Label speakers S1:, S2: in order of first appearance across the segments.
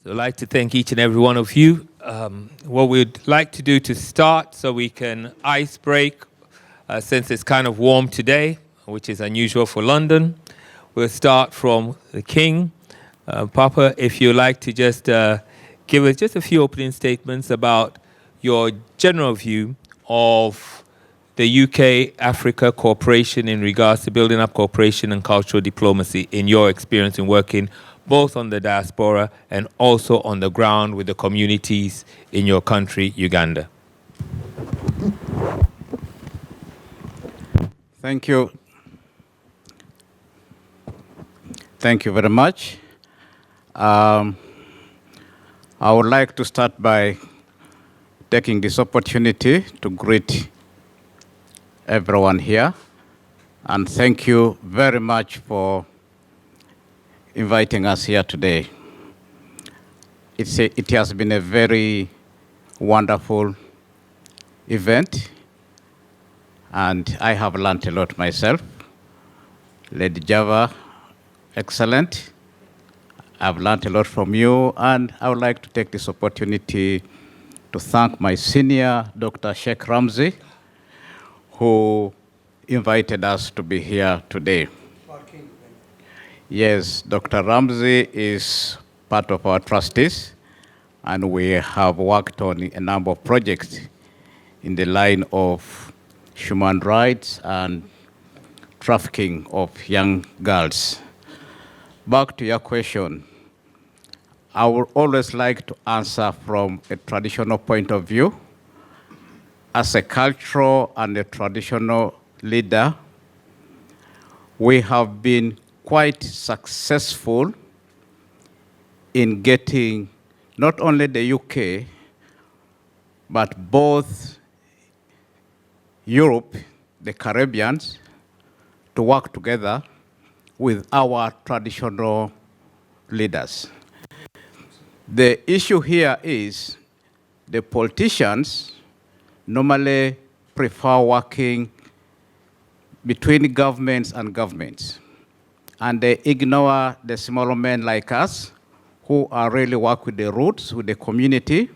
S1: So I'd like to thank each and every one of you. What we'd like to do to start so we can ice break, since it's kind of warm today, which is unusual for London, we'll start from the King. Papa, if you'd like to just give us just a few opening statements about your general view of the UK-Africa cooperation in regards to building up cooperation and cultural diplomacy in your experience in working both on the diaspora and also on the ground with the communities in your country, Uganda.
S2: Thank you. Thank you very much. I would like to start by taking this opportunity to greet everyone here and thank you very much for inviting us here today. It has been a very wonderful event and I have learned a lot myself. Lady Java, excellent. I've learned a lot from you and I would like to take this opportunity to thank my senior, Dr. Sheikh Ramzi, who invited us to be here today. Yes, Dr. Ramzi is part of our trustees, and we have worked on a number of projects in the line of human rights and trafficking of young girls. Back to your question, I would always like to answer from a traditional point of view. As a cultural and a traditional leader, we have been quite successful in getting not only the UK, but both Europe, the Caribbeans, to work together with our traditional leaders. The issue here is the politicians normally prefer working between governments and governments. And they ignore the smaller men like us who are really work with the roots, with the community.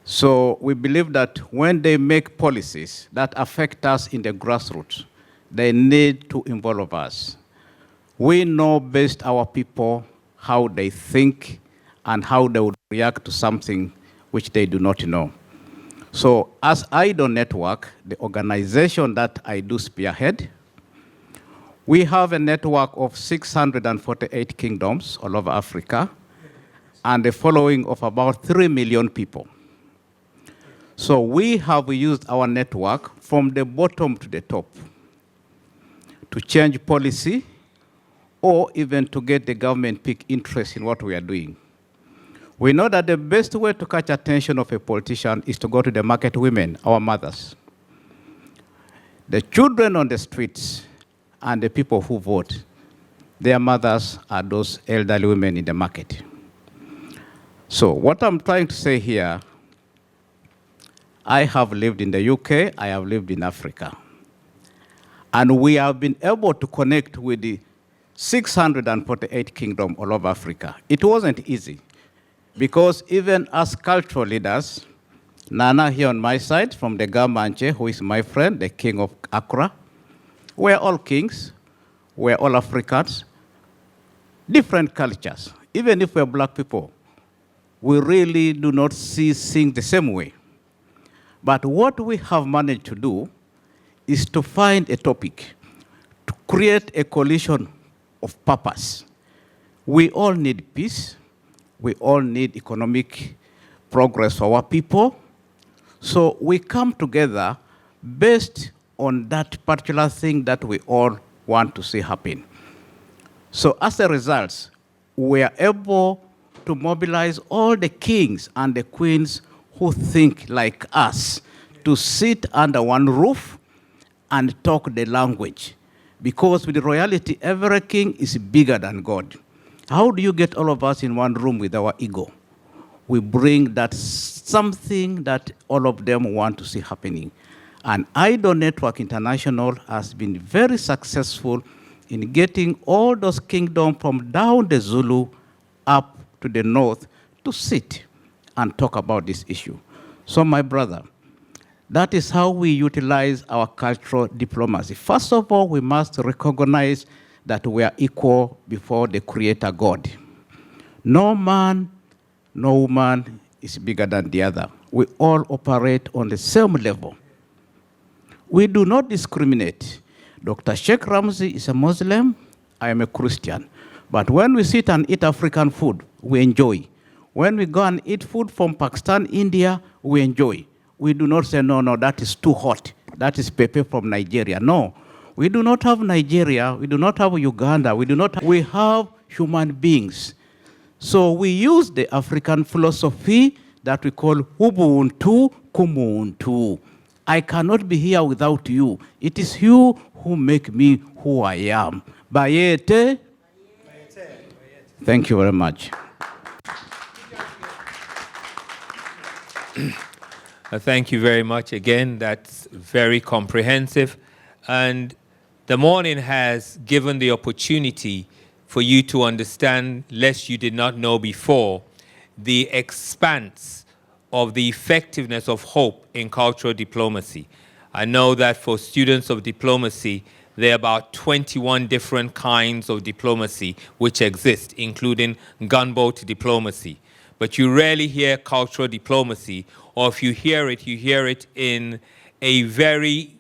S2: So we believe that when they make policies that affect us in the grassroots, they need to involve us. We know best our people, how they think, and how they would react to something which they do not know. So as AIDO Network, the organization that I do spearhead, we have a network of 648 kingdoms all over Africa and a following of about 3 million people. So we have used our network from the bottom to the top to change policy or even to get the government pick interest in what we are doing. We know that the best way to catch attention of a politician is to go to the market women, our mothers. The children on the streets and the people who vote, their mothers are those elderly women in the market. So what I'm trying to say here, I have lived in the UK, I have lived in Africa. And we have been able to connect with the 648 kingdoms all over Africa. It wasn't easy, because even as cultural leaders, Nana here on my side from the Gamanche, who is my friend, the king of Accra, we're all kings, we're all Africans, different cultures. Even if we're black people, we really do not see things the same way. But what we have managed to do is to find a topic, to create a coalition of purpose. We all need peace, we all need economic progress for our people, so we come together based on that particular thing that we all want to see happen. So as a result, we are able to mobilize all the kings and the queens who think like us to sit under one roof and talk the language. Because with the royalty, every king is bigger than God. How do you get all of us in one room with our ego? We bring that something that all of them want to see happening. And AIDO Network International has been very successful in getting all those kingdoms from down the Zulu up to the north to sit and talk about this issue. So, my brother, that is how we utilize our cultural diplomacy. First of all, we must recognize that we are equal before the Creator God. No man, no woman is bigger than the other. We all operate on the same level. We do not discriminate. Dr. Sheikh Ramsey is a Muslim, I am a Christian. But when we sit and eat African food, we enjoy. When we go and eat food from Pakistan, India, we enjoy. We do not say, no, no, that is too hot. That is pepper from Nigeria. No, we do not have Nigeria. We do not have Uganda. We have human beings. So we use the African philosophy that we call Ubuntu Kumuntu. I cannot be here without you. It is you who make me who I am. Bayete. Thank you very much.
S1: Thank you very much again. That's very comprehensive. And the morning has given the opportunity for you to understand, lest you did not know before, the expanse of the effectiveness of hope in cultural diplomacy. I know that for students of diplomacy, there are about 21 different kinds of diplomacy which exist, including gunboat diplomacy. But you rarely hear cultural diplomacy, or if you hear it in a very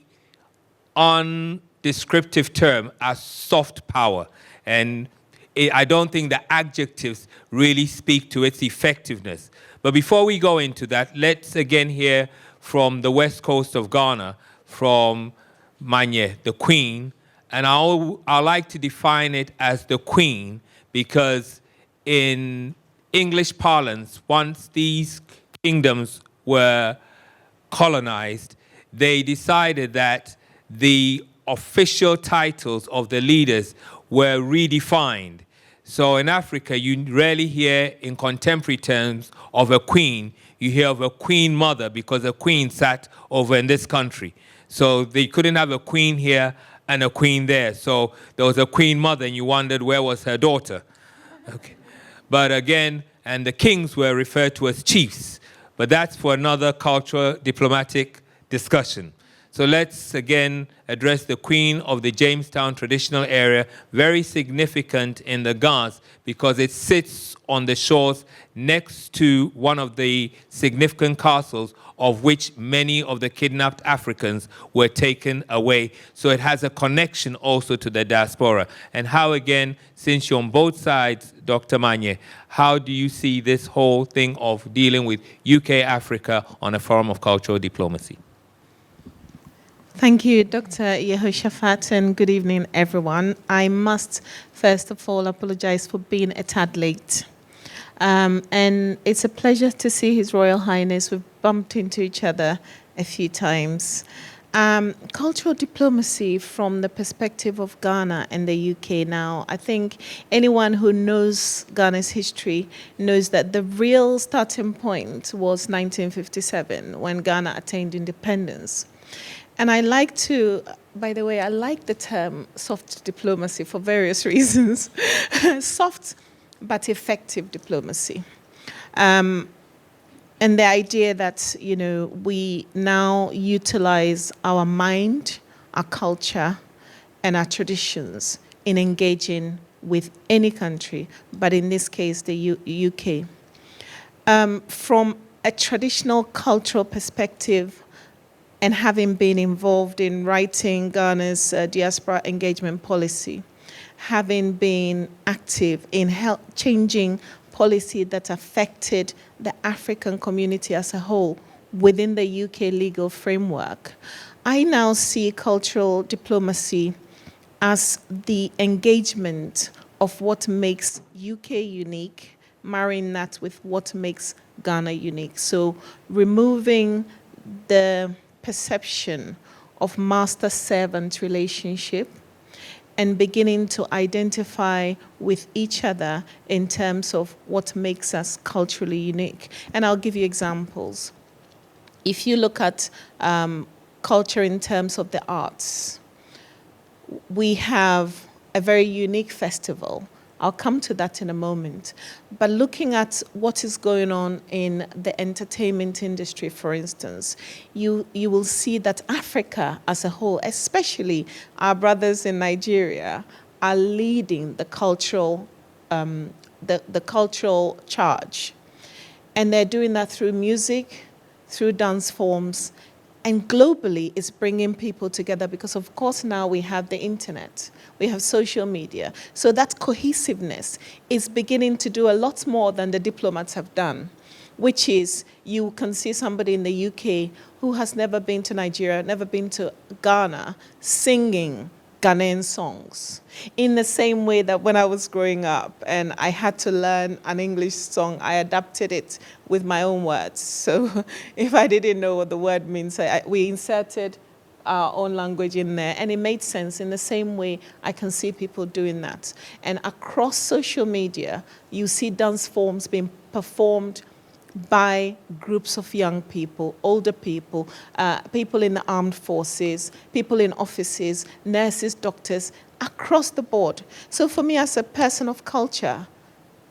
S1: undescriptive term as soft power. And I don't think the adjectives really speak to its effectiveness. But before we go into that, let's again hear from the west coast of Ghana, from Manye, the Queen. And I like to define it as the Queen because in English parlance, once these kingdoms were colonized, they decided that the official titles of the leaders were redefined. So in Africa, you rarely hear in contemporary terms of a queen. You hear of a queen mother because a queen sat over in this country. So they couldn't have a queen here and a queen there. So there was a queen mother and you wondered where was her daughter. Okay. But again, and the kings were referred to as chiefs. But that's for another cultural diplomatic discussion. So let's again address the Queen of the Jamestown traditional area, very significant in the Ghats because it sits on the shores next to one of the significant castles of which many of the kidnapped Africans were taken away. So it has a connection also to the diaspora. And how, again, since you're on both sides, Dr. Manye, how do you see this whole thing of dealing with UK-Africa on a forum of cultural diplomacy?
S3: Thank you, Dr. Yehoeshahfaht, and good evening, everyone. I must, first of all, apologize for being a tad late. And it's a pleasure to see His Royal Highness. We've bumped into each other a few times. Cultural diplomacy from the perspective of Ghana and the UK now, I think anyone who knows Ghana's history knows that the real starting point was 1957 when Ghana attained independence. And I like to, by the way, I like the term soft diplomacy for various reasons. Soft but effective diplomacy. And the idea that, you know, we now utilize our mind, our culture, and our traditions in engaging with any country, but in this case, the UK. From a traditional cultural perspective, and having been involved in writing Ghana's diaspora engagement policy, having been active in changing policy that affected the African community as a whole within the UK legal framework, I now see cultural diplomacy as the engagement of what makes UK unique, marrying that with what makes Ghana unique. So removing the perception of master-servant relationship and beginning to identify with each other in terms of what makes us culturally unique. And I'll give you examples. If you look at culture in terms of the arts, we have a very unique festival I'll come to that in a moment. But looking at what is going on in the entertainment industry, for instance, you will see that Africa as a whole, especially our brothers in Nigeria, are leading the cultural the cultural charge. And they're doing that through music, through dance forms, and globally it's bringing people together because, of course, now we have the internet, we have social media. So that cohesiveness is beginning to do a lot more than the diplomats have done, which is you can see somebody in the UK who has never been to Nigeria, never been to Ghana, singing Ghanaian songs. In the same way that when I was growing up and I had to learn an English song, I adapted it with my own words. So if I didn't know what the word means, we inserted our own language in there, and it made sense. In the same way, I can see people doing that. And across social media, you see dance forms being performed by groups of young people, older people, people in the armed forces, people in offices, nurses, doctors, across the board. So for me as a person of culture,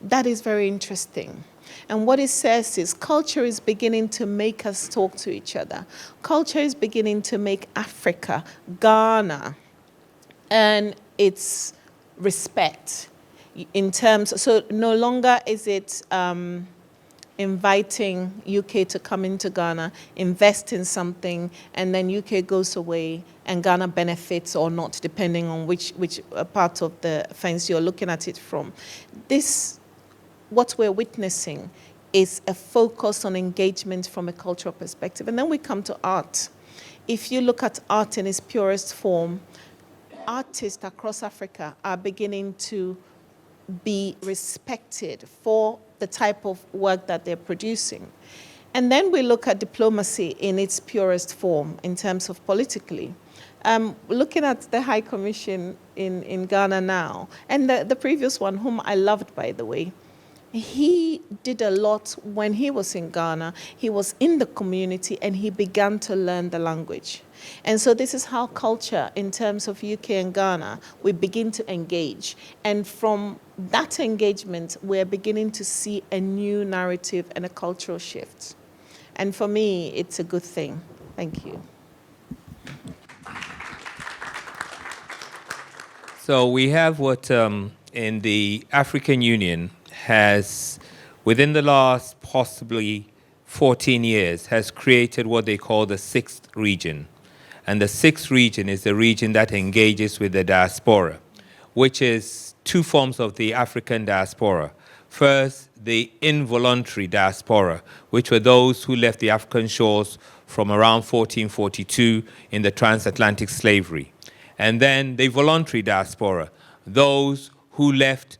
S3: that is very interesting. And what it says is culture is beginning to make us talk to each other. Culture is beginning to make Africa, Ghana, and its respect in terms, so no longer is it inviting UK to come into Ghana, invest in something, and then UK goes away and Ghana benefits or not, depending on which part of the fence you're looking at it from. This, what we're witnessing, is a focus on engagement from a cultural perspective. And then we come to art. If you look at art in its purest form, artists across Africa are beginning to be respected for the type of work that they're producing. And then we look at diplomacy in its purest form in terms of politically. Looking at the High Commission in Ghana now, and the previous one, whom I loved, by the way, he did a lot when he was in Ghana. He was in the community and he began to learn the language. And so this is how culture, in terms of UK and Ghana, we begin to engage. And from that engagement, we're beginning to see a new narrative and a cultural shift. And for me, it's a good thing. Thank you.
S1: So we have what in the African Union has, within the last possibly 14 years, has created what they call the sixth region. And the sixth region is the region that engages with the diaspora, which is two forms of the African diaspora. First, the involuntary diaspora, which were those who left the African shores from around 1442 in the transatlantic slavery. And then the voluntary diaspora, those who left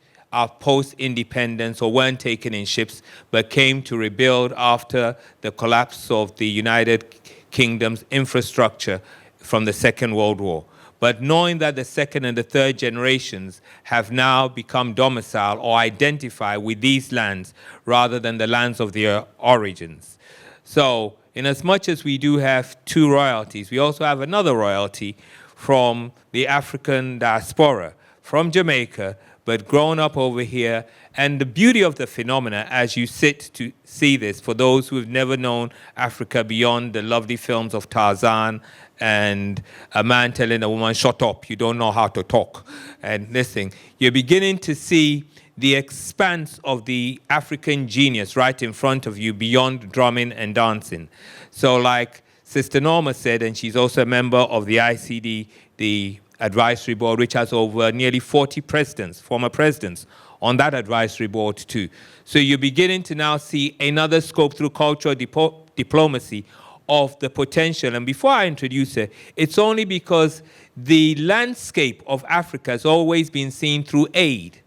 S1: post-independence or weren't taken in ships, but came to rebuild after the collapse of the United Kingdom's infrastructure from the Second World War. But knowing that the second and the third generations have now become domicile or identify with these lands rather than the lands of their origins. So, in as much as we do have two royalties, we also have another royalty from the African diaspora, from Jamaica, but grown up over here. And the beauty of the phenomena, as you sit to see this, for those who have never known Africa beyond the lovely films of Tarzan and a man telling a woman, shut up, you don't know how to talk, and this thing, you're beginning to see the expanse of the African genius right in front of you beyond drumming and dancing. So like Sister Norma said, and she's also a member of the ICD, the advisory board, which has over nearly 40 presidents, former presidents, on that advisory board too. So you're beginning to now see another scope through cultural diplomacy of the potential. And before I introduce her, it's only because the landscape of Africa has always been seen through aid,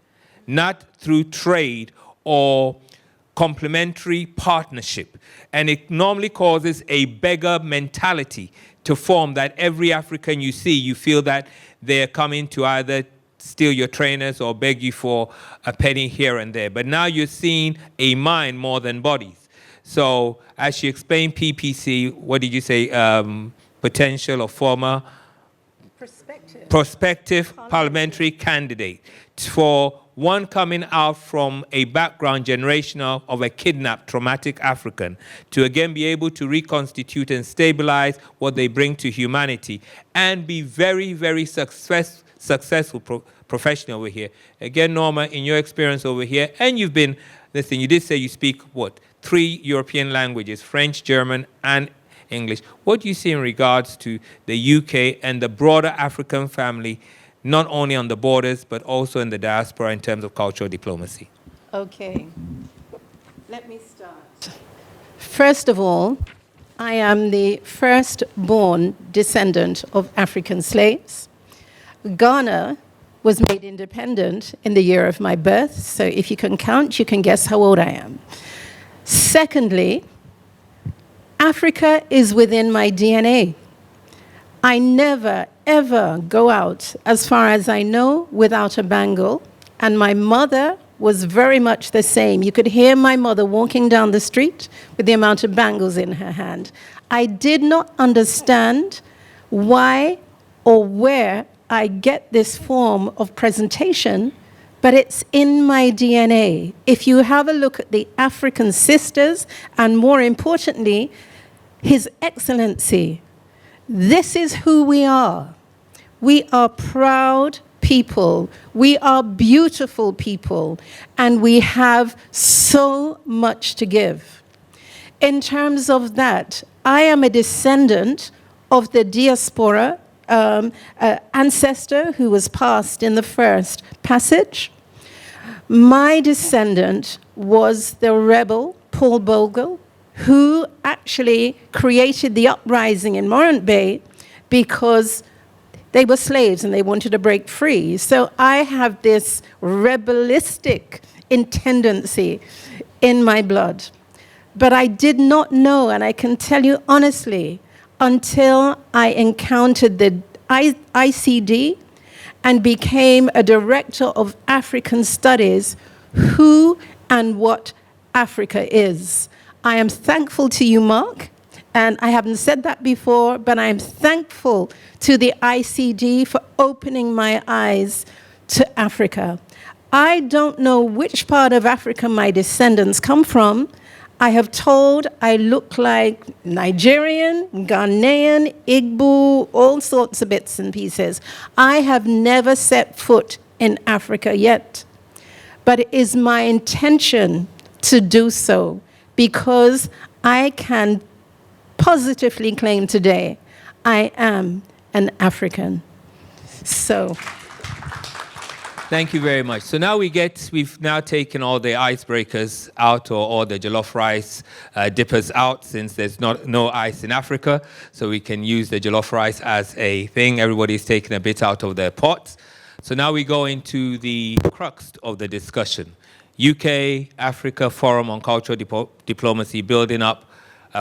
S1: not through trade or complementary partnership. And it normally causes a beggar mentality to form, that every African you see, you feel that they're coming to either steal your trainers or beg you for a penny here and there. But now you're seeing a mind more than bodies. So as she explained PPC, what did you say? Potential or former? Prospective parliamentary candidate for one coming out from a background generational of a kidnapped, traumatic African to again be able to reconstitute and stabilize what they bring to humanity and be very, very successful professional over here. Again, Norma, in your experience over here, and you've been, listen, you did say you speak, what, 3 European languages, French, German, and English. What do you see in regards to the UK and the broader African family, not only on the borders, but also in the diaspora in terms of cultural diplomacy?
S4: Okay, let me start. First of all, I am the first-born descendant of African slaves. Ghana was made independent in the year of my birth, so if you can count, you can guess how old I am. Secondly, Africa is within my DNA. I never, ever go out, as far as I know, without a bangle. And my mother was very much the same. You could hear my mother walking down the street with the amount of bangles in her hand. I did not understand why or where I get this form of presentation, but it's in my DNA. If you have a look at the African sisters, and more importantly, His Excellency, this is who we are. We are proud people. We are beautiful people. And we have so much to give. In terms of that, I am a descendant of the diaspora ancestor who was passed in the first passage. My descendant was the rebel, Paul Bogle, who actually created the uprising in Morant Bay because they were slaves and they wanted to break free. So I have this rebellistic tendency in my blood. But I did not know, and I can tell you honestly, until I encountered the ICD and became a director of African studies, who and what Africa is. I am thankful to you, Mark, and I haven't said that before, but I am thankful to the ICD for opening my eyes to Africa. I don't know which part of Africa my descendants come from. I have told I look like Nigerian, Ghanaian, Igbo, all sorts of bits and pieces. I have never set foot in Africa yet, but it is my intention to do so, because I can positively claim today I am an African. So.
S1: Thank you very much. So now we've now taken all the icebreakers out, or all the jollof rice dippers out, since there's no ice in Africa. So we can use the jollof rice as a thing. Everybody's taken a bit out of their pots. So now we go into the crux of the discussion. UK, Africa Forum on Cultural Diplomacy, building up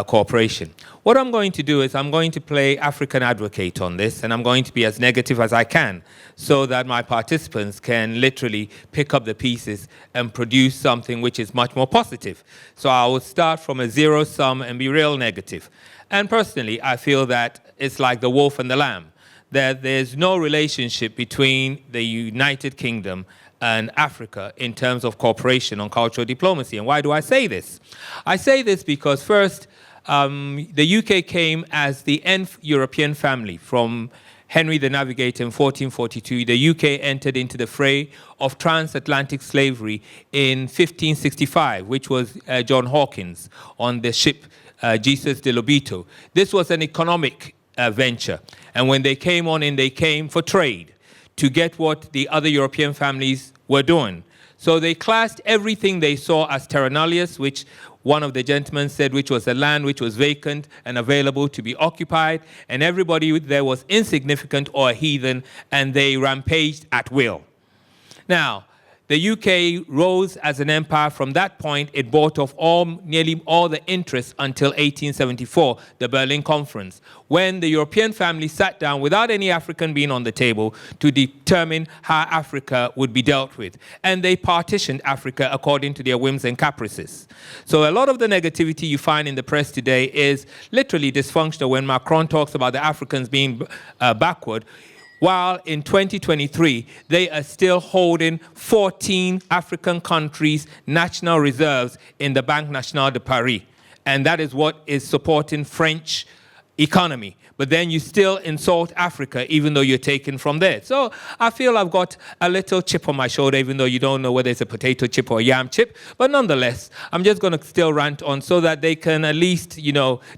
S1: cooperation. What I'm going to do is I'm going to play African advocate on this, and I'm going to be as negative as I can so that my participants can literally pick up the pieces and produce something which is much more positive. So I will start from a zero sum and be real negative. And personally, I feel that it's like the wolf and the lamb, that there's no relationship between the United Kingdom and Africa in terms of cooperation on cultural diplomacy. And why do I say this? I say this because first, the UK came as the nth European family from Henry the Navigator in 1442. The UK entered into the fray of transatlantic slavery in 1565, which was John Hawkins on the ship Jesus de Lobito. This was an economic venture. And when they came on in, they came for trade, to get what the other European families were doing. So they classed everything they saw as terra nullius, which one of the gentlemen said, which was a land which was vacant and available to be occupied, and everybody there was insignificant or a heathen, and they rampaged at will. Now, the UK rose as an empire. From that point, it bought off nearly all the interests until 1874, the Berlin Conference, when the European family sat down without any African being on the table to determine how Africa would be dealt with. And they partitioned Africa according to their whims and caprices. So a lot of the negativity you find in the press today is literally dysfunctional. When Macron talks about the Africans being backward, while in 2023, they are still holding 14 African countries' national reserves in the Banque Nationale de Paris. And that is what is supporting French economy. But then you still insult Africa, even though you're taken from there. So I feel I've got a little chip on my shoulder, even though you don't know whether it's a potato chip or a yam chip. But nonetheless, I'm just going to still rant on so that they can at least,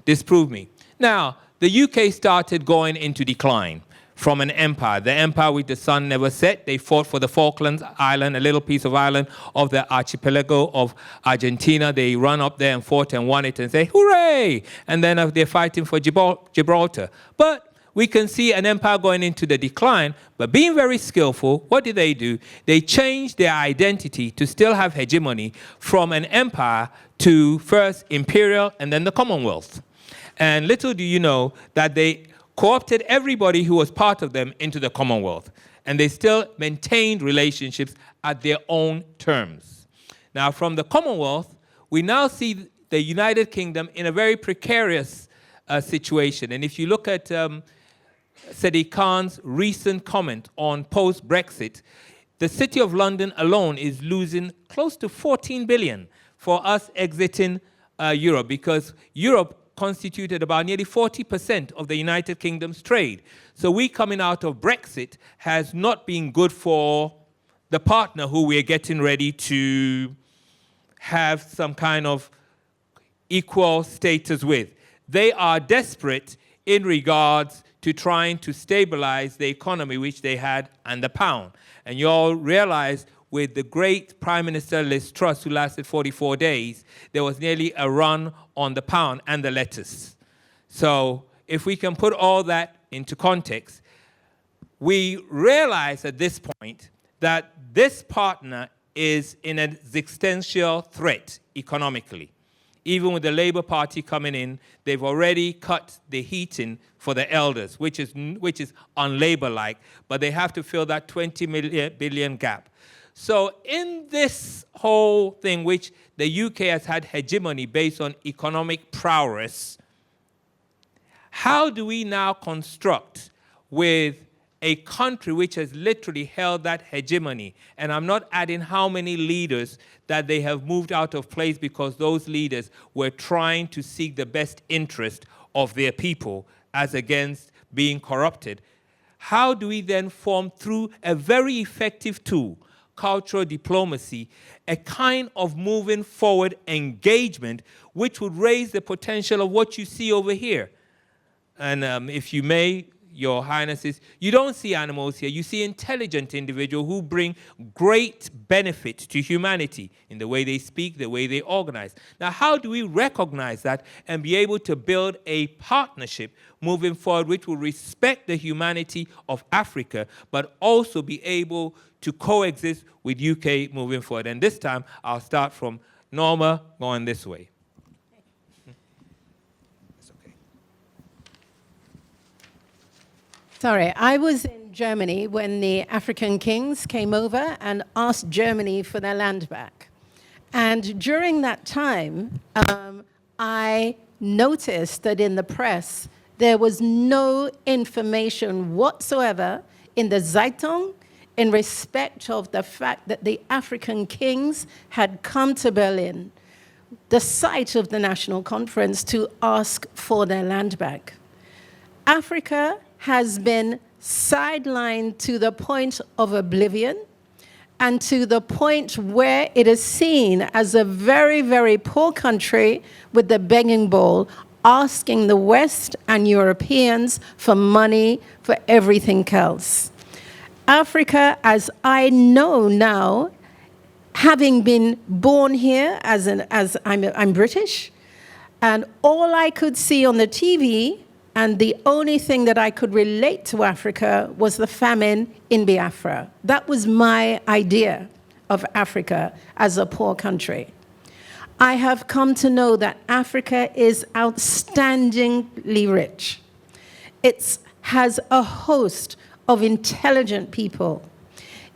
S1: disprove me. Now, the UK started going into decline from an empire. The empire with the sun never set. They fought for the Falklands Island, a little piece of island of the archipelago of Argentina. They run up there and fought and won it and say, hooray! And then they're fighting for Gibraltar. But we can see an empire going into the decline, but being very skillful, what did they do? They changed their identity to still have hegemony from an empire to first imperial and then the Commonwealth. And little do you know that they co-opted everybody who was part of them into the Commonwealth. And they still maintained relationships at their own terms. Now, from the Commonwealth, we now see the United Kingdom in a very precarious situation. And if you look at Sadiq Khan's recent comment on post-Brexit, the City of London alone is losing close to 14 billion for us exiting Europe, because Europe constituted about nearly 40% of the United Kingdom's trade. So we coming out of Brexit has not been good for the partner who we're getting ready to have some kind of equal status with. They are desperate in regards to trying to stabilize the economy which they had and the pound. And you all realize with the great Prime Minister Liz Truss, who lasted 44 days, there was nearly a run on the pound and the lettuce. So if we can put all that into context, we realize at this point that this partner is in an existential threat economically. Even with the Labour Party coming in, they've already cut the heating for the elders, which is un-Labour-like, but they have to fill that 20 billion gap. So in this whole thing, which the UK has had hegemony based on economic prowess, how do we now construct with a country which has literally held that hegemony? And I'm not adding how many leaders that they have moved out of place because those leaders were trying to seek the best interest of their people as against being corrupted. How do we then form, through a very effective tool, cultural diplomacy, a kind of moving forward engagement which would raise the potential of what you see over here? And if you may, Your Highnesses, you don't see animals here. You see intelligent individuals who bring great benefit to humanity in the way they speak, the way they organize. Now, how do we recognize that and be able to build a partnership moving forward which will respect the humanity of Africa, but also be able to coexist with UK moving forward? And this time, I'll start from Norma going this way.
S4: Sorry, I was in Germany when the African kings came over and asked Germany for their land back. And during that time, I noticed that in the press, there was no information whatsoever in the Zeitung in respect of the fact that the African kings had come to Berlin, the site of the national conference, to ask for their land back. Africa has been sidelined to the point of oblivion and to the point where it is seen as a very, very poor country with the begging bowl, asking the West and Europeans for money for everything else. Africa, as I know now, having been born here as I'm British, and all I could see on the TV, and the only thing that I could relate to Africa was the famine in Biafra. That was my idea of Africa as a poor country. I have come to know that Africa is outstandingly rich. It has a host of intelligent people.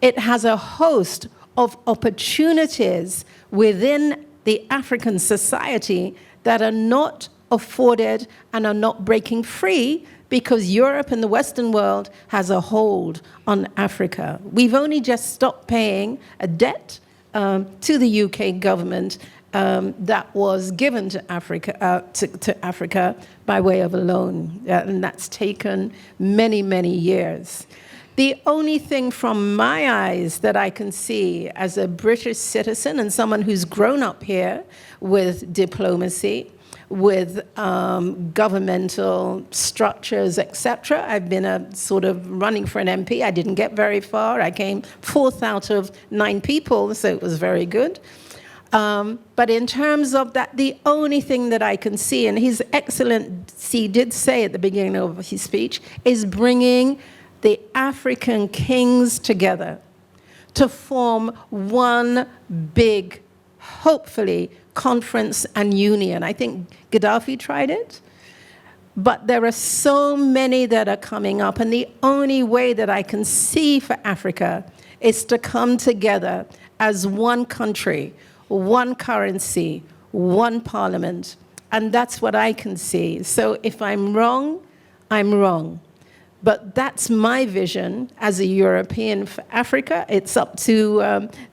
S4: It has a host of opportunities within the African society that are not afforded and are not breaking free because Europe and the Western world has a hold on Africa. We've only just stopped paying a debt to the UK government that was given to Africa by way of a loan, and that's taken many, many years. The only thing from my eyes that I can see as a British citizen and someone who's grown up here with diplomacy, with governmental structures, etc. I've been a sort of running for an MP. I didn't get very far. I came 4th out of 9 people, so it was very good. But in terms of that, the only thing that I can see, and His Excellency did say at the beginning of his speech, is bringing the African kings together to form one big, hopefully, conference and union. I think Gaddafi tried it, but there are so many that are coming up, and the only way that I can see for Africa is to come together as one country, one currency, one parliament, and that's what I can see. So if I'm wrong, I'm wrong. But that's my vision as a European for Africa. It's up to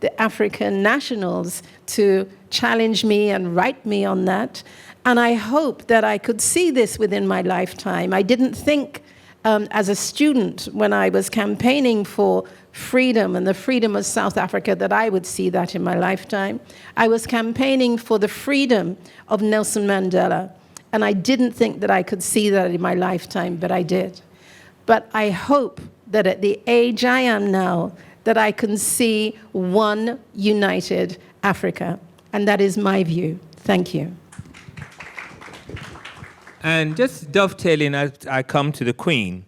S4: the African nationals to challenge me and write me on that. And I hope that I could see this within my lifetime. I didn't think as a student when I was campaigning for freedom and the freedom of South Africa that I would see that in my lifetime. I was campaigning for the freedom of Nelson Mandela. And I didn't think that I could see that in my lifetime, but I did. But I hope that at the age I am now, that I can see one united Africa. And that is my view. Thank you.
S1: And just dovetailing as I come to the Queen,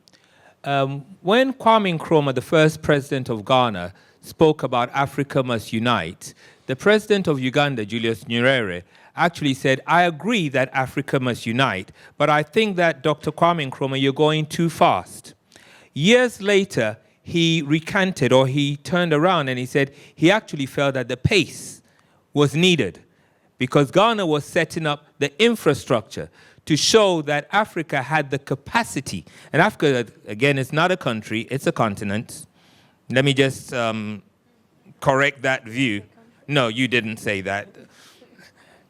S1: when Kwame Nkrumah, the first president of Ghana, spoke about Africa must unite, the president of Uganda, Julius Nyerere, actually said, I agree that Africa must unite, but I think that Dr. Kwame Nkrumah, you're going too fast. Years later, he recanted, or he turned around and he said he actually felt that the pace was needed because Ghana was setting up the infrastructure to show that Africa had the capacity. And Africa, again, is not a country, it's a continent. Let me just correct that view. No, you didn't say that.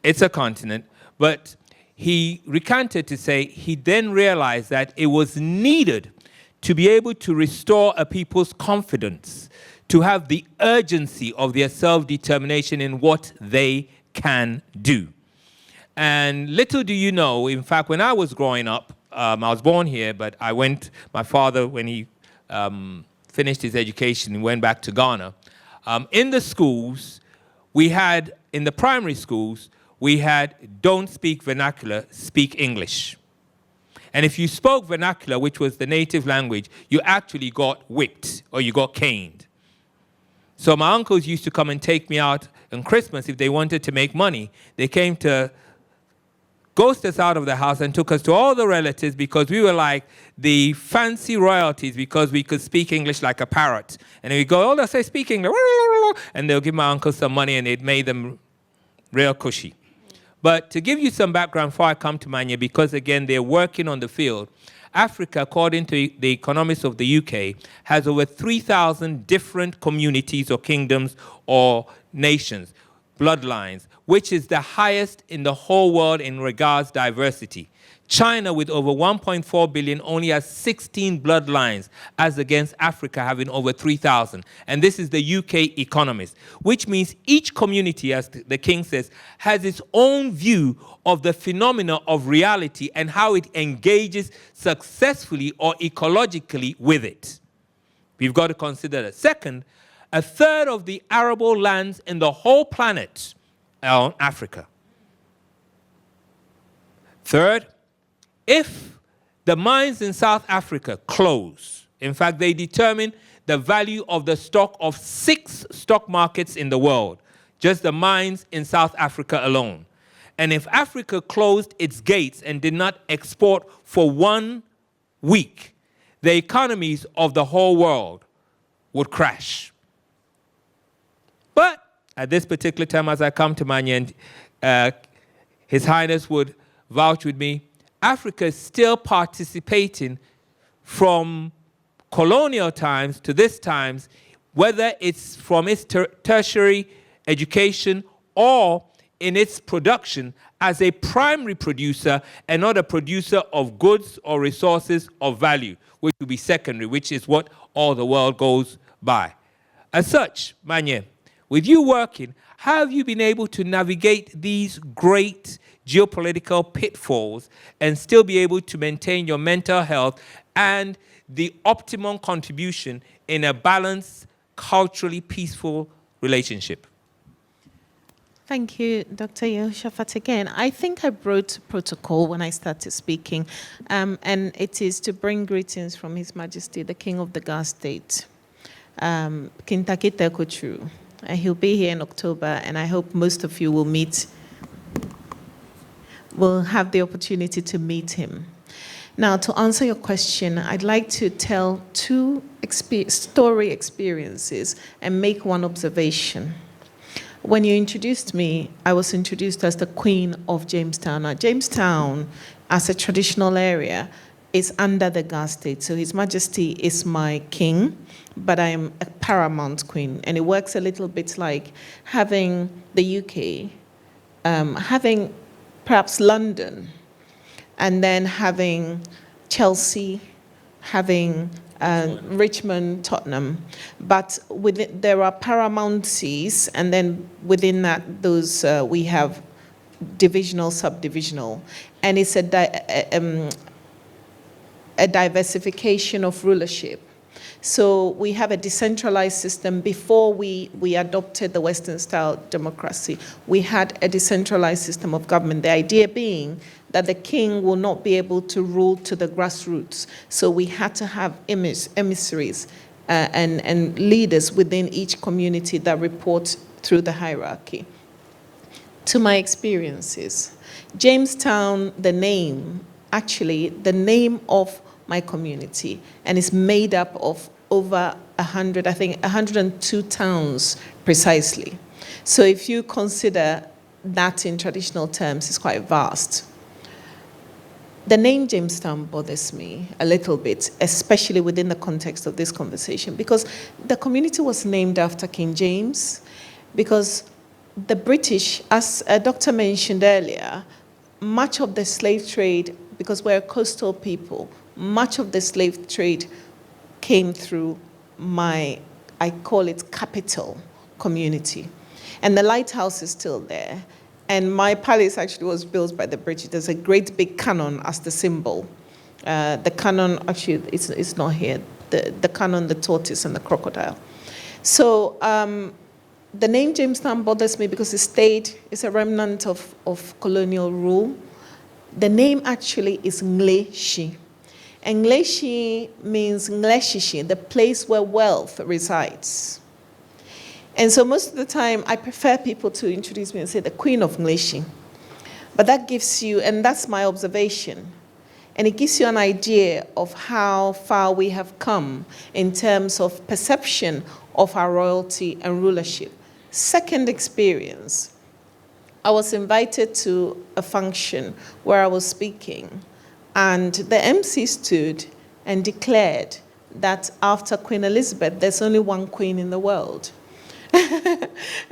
S1: It's a continent. But he recanted to say he then realized that it was needed to be able to restore a people's confidence, to have the urgency of their self-determination in what they can do. And little do you know, in fact, when I was growing up, I was born here, but my father, when he finished his education, he went back to Ghana. In the schools, in the primary schools, we had don't speak vernacular, speak English. And if you spoke vernacular, which was the native language, you actually got whipped or you got caned. So my uncles used to come and take me out on Christmas if they wanted to make money. They came to ghost us out of the house and took us to all the relatives because we were like the fancy royalties because we could speak English like a parrot. And we go, oh, let's say speak English. And they'll give my uncle some money and it made them real cushy. But to give you some background before I come to Manya, because again, they're working on the field, Africa, according to the economists of the UK, has over 3,000 different communities or kingdoms or nations, bloodlines, which is the highest in the whole world in regards diversity. China, with over 1.4 billion, only has 16 bloodlines, as against Africa having over 3,000. And this is the UK economist, which means each community, as the king says, has its own view of the phenomena of reality and how it engages successfully or ecologically with it. We've got to consider that. Second, a third of the arable lands in the whole planet are on Africa. Third, if the mines in South Africa close, in fact, they determine the value of the stock of 6 stock markets in the world, just the mines in South Africa alone. And if Africa closed its gates and did not export for 1 week, the economies of the whole world would crash. But at this particular time, as I come to Manya, His Highness would vouch with me, Africa is still participating from colonial times to this times, whether it's from its tertiary education or in its production as a primary producer and not a producer of goods or resources of value, which would be secondary, which is what all the world goes by. As such, Manye, with you working, how have you been able to navigate these great geopolitical pitfalls and still be able to maintain your mental health and the optimum contribution in a balanced, culturally peaceful relationship?
S3: Thank you, Dr. Yehoeshahfaht. Again, I think I broke protocol when I started speaking, and it is to bring greetings from His Majesty, the King of the Gar State, King Takite Kochu. He'll be here in October, and I hope most of you will have the opportunity to meet him. Now, to answer your question, I'd like to tell two story experiences and make one observation. When you introduced me, I was introduced as the Queen of Jamestown. Now, Jamestown, as a traditional area, is under the Gar State. So His Majesty is my king, but I am a paramount queen. And it works a little bit like having the UK, having perhaps London, and then having Chelsea, having Richmond, Tottenham. But there are paramouncies, and then within that, those we have divisional, subdivisional. And it's a diversification of rulership. So we have a decentralized system. Before we adopted the Western-style democracy, we had a decentralized system of government. The idea being that the king will not be able to rule to the grassroots. So we had to have emissaries and leaders within each community that report through the hierarchy. To my experiences, Jamestown, the name of my community, and it's made up of over 100, I think 102 towns precisely. So if you consider that in traditional terms, it's quite vast. The name Jamestown bothers me a little bit, especially within the context of this conversation, because the community was named after King James, because the British, as a doctor mentioned earlier, much of the slave trade, because we're a coastal people, much of the slave trade came through I call it capital community. And the lighthouse is still there. And my palace actually was built by the British. There's a great big cannon as the symbol. The cannon, actually, it's not here. The cannon, the tortoise, and the crocodile. So the name Jamestown bothers me because it's a remnant of colonial rule. The name actually is Ngleshi. And Ngleshi means Ngleshishi, the place where wealth resides. And so most of the time, I prefer people to introduce me and say the Queen of Ngleshi. But that gives you, and that's my observation, and it gives you an idea of how far we have come in terms of perception of our royalty and rulership. Second experience, I was invited to a function where I was speaking, and the MC stood and declared that after Queen Elizabeth, there's only one queen in the world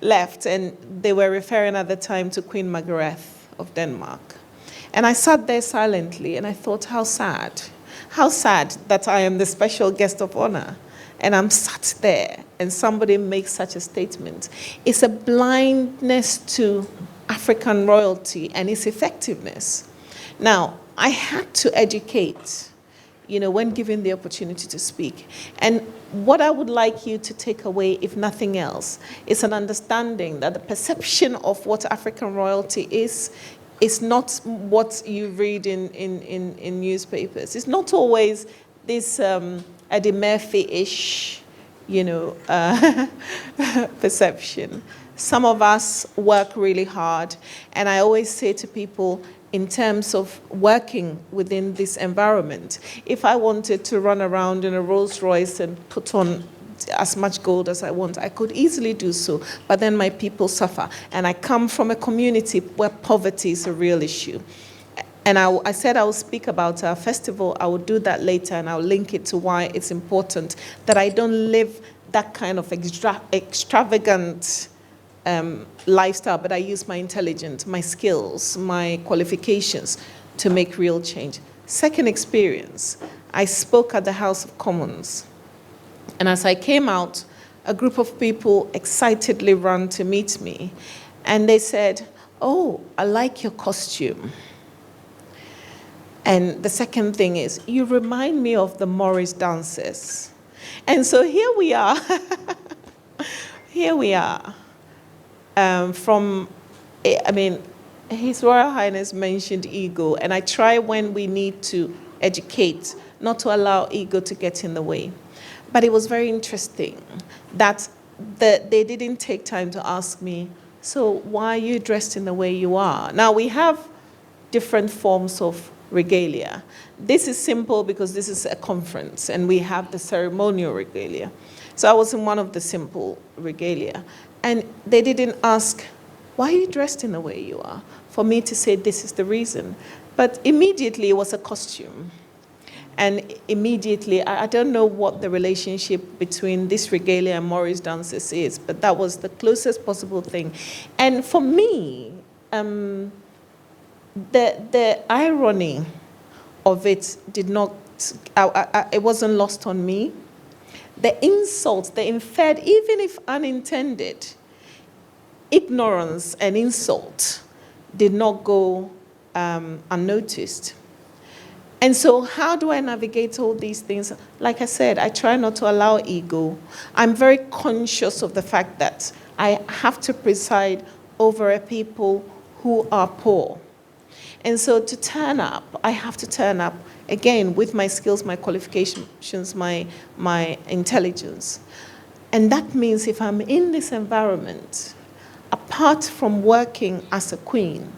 S3: left. And they were referring at the time to Queen Margaret of Denmark. And I sat there silently, and I thought, how sad that I am the special guest of honor. And I'm sat there, and somebody makes such a statement. It's a blindness to African royalty and its effectiveness. Now, I had to educate, when given the opportunity to speak. And what I would like you to take away, if nothing else, is an understanding that the perception of what African royalty is not what you read in newspapers. It's not always this Eddie Murphy-ish, perception. Some of us work really hard, and I always say to people, in terms of working within this environment, if I wanted to run around in a Rolls Royce and put on as much gold as I want, I could easily do so, but then my people suffer. And I come from a community where poverty is a real issue. And I said I will speak about our festival. I will do that later, and I'll link it to why it's important that I don't live that kind of extravagant lifestyle, but I use my intelligence, my skills, my qualifications to make real change. Second experience, I spoke at the House of Commons. And as I came out, a group of people excitedly ran to meet me. And they said, "Oh, I like your costume." And the second thing is, "You remind me of the Morris dancers." And so here we are. Here we are. His Royal Highness mentioned ego, and I try when we need to educate, not to allow ego to get in the way. But it was very interesting that they didn't take time to ask me, "So why are you dressed in the way you are?" Now, we have different forms of regalia. This is simple because this is a conference, and we have the ceremonial regalia. So I was in one of the simple regalia. And they didn't ask, "Why are you dressed in the way you are?" for me to say this is the reason. But immediately it was a costume. And immediately, I don't know what the relationship between this regalia and Morris dances is, but that was the closest possible thing. And for me, the irony of it did not, it wasn't lost on me. The insults, the inferred, even if unintended, ignorance and insult did not go unnoticed. And so how do I navigate all these things? Like I said, I try not to allow ego. I'm very conscious of the fact that I have to preside over a people who are poor. And so to turn up, I have to turn up, again, with my skills, my qualifications, my intelligence. And that means if I'm in this environment, apart from working as a queen,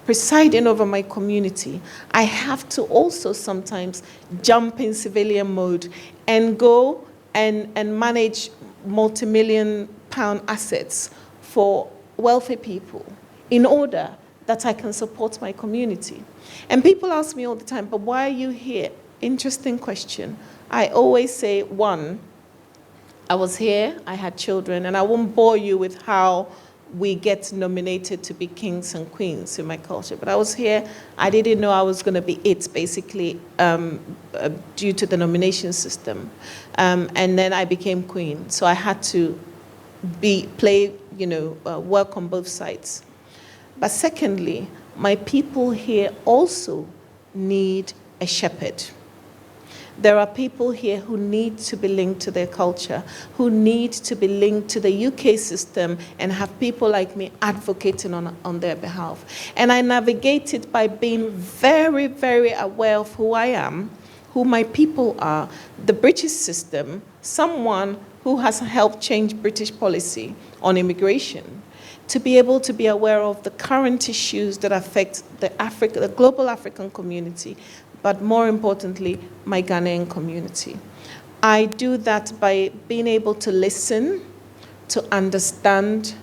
S3: presiding over my community, I have to also sometimes jump in civilian mode and go and manage multi-million-pound assets for wealthy people in order that I can support my community. And people ask me all the time, "But why are you here?" Interesting question. I always say, one, I was here, I had children, and I won't bore you with how we get nominated to be kings and queens in my culture. But I was here, I didn't know I was going to be it, basically, due to the nomination system. And then I became queen. So I had to work on both sides. But secondly, my people here also need a shepherd. There are people here who need to be linked to their culture, who need to be linked to the UK system and have people like me advocating on their behalf. And I navigate it by being very, very aware of who I am, who my people are, the British system, someone who has helped change British policy on immigration, to be able to be aware of the current issues that affect the global African community, but more importantly, my Ghanaian community. I do that by being able to listen, to understand,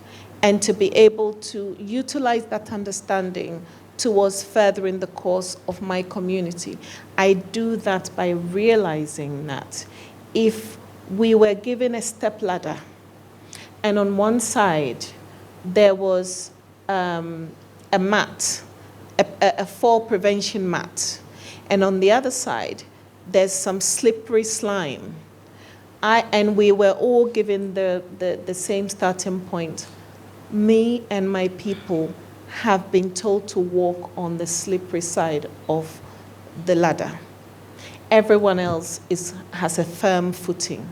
S3: and to be able to utilize that understanding towards furthering the cause of my community. I do that by realizing that if we were given a stepladder, and on one side there was a mat, a fall prevention mat, and on the other side there's some slippery slime, and we were all given the same starting point, me and my people have been told to walk on the slippery side of the ladder. Everyone else has a firm footing.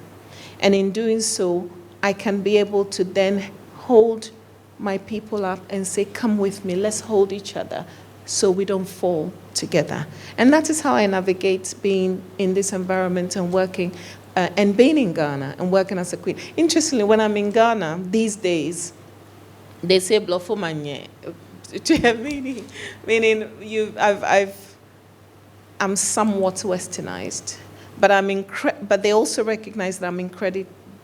S3: And in doing so, I can be able to then hold my people up and say, "Come with me, let's hold each other so we don't fall together." And that is how I navigate being in this environment and working, and being in Ghana and working as a queen. Interestingly, when I'm in Ghana these days, they say "blofo manye," meaning I'm somewhat westernized, but but they also recognize that I'm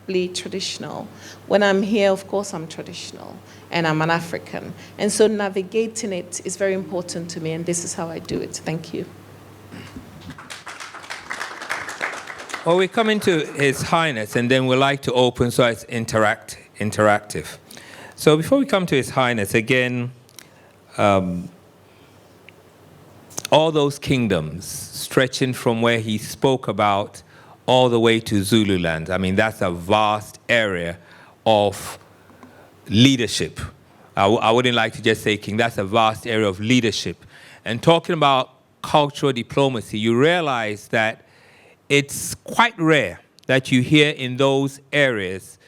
S3: incredibly traditional. When I'm here, of course, I'm traditional, and I'm an African. And so navigating it is very important to me, and this is how I do it. Thank you.
S1: Well, we come into His Highness, and then we like to open so it's interactive. So before we come to His Highness, again, all those kingdoms stretching from where he spoke about all the way to Zululand. I mean, that's a vast area of leadership. I wouldn't like to just say king. That's a vast area of leadership. And talking about cultural diplomacy, you realize that it's quite rare that you hear in those areas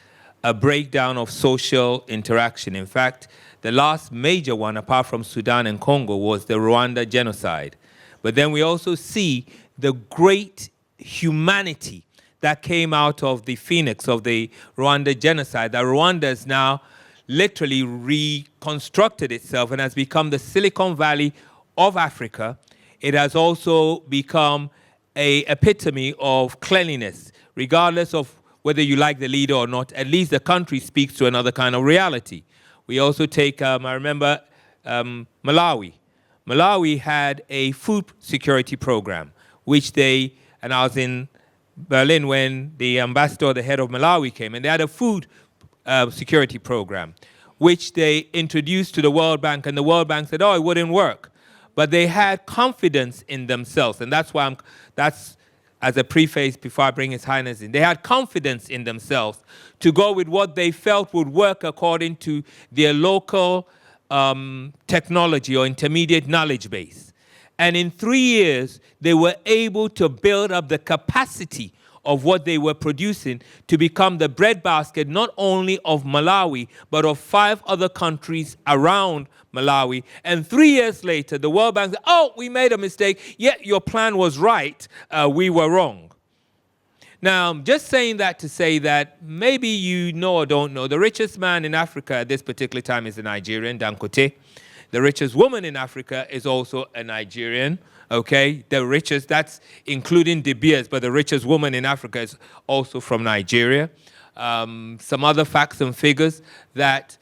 S1: a breakdown of social interaction. In fact, the last major one, apart from Sudan and Congo, was the Rwanda genocide. But then we also see the great humanity that came out of the phoenix of the Rwanda genocide. That Rwanda has now literally reconstructed itself and has become the Silicon Valley of Africa. It has also become an epitome of cleanliness, regardless of whether you like the leader or not. At least the country speaks to another kind of reality. We also take, I remember Malawi. Malawi had a food security program, which they, and I was in Berlin when the ambassador, the head of Malawi came, and they had a food security program, which they introduced to the World Bank, and the World Bank said, oh, it wouldn't work. But they had confidence in themselves, and that's why that's as a preface before I bring His Highness in. They had confidence in themselves to go with what they felt would work according to their local technology or intermediate knowledge base. And in 3 years, they were able to build up the capacity of what they were producing to become the breadbasket not only of Malawi, but of 5 other countries around Malawi. And 3 years later, the World Bank said, oh, we made a mistake. Yeah, your plan was right. We were wrong. Now, I'm just saying that to say that maybe you know or don't know, the richest man in Africa at this particular time is a Nigerian, Dangote. The richest woman in Africa is also a Nigerian. Okay, the richest, that's including De Beers, but the richest woman in Africa is also from Nigeria. Some other facts and figures that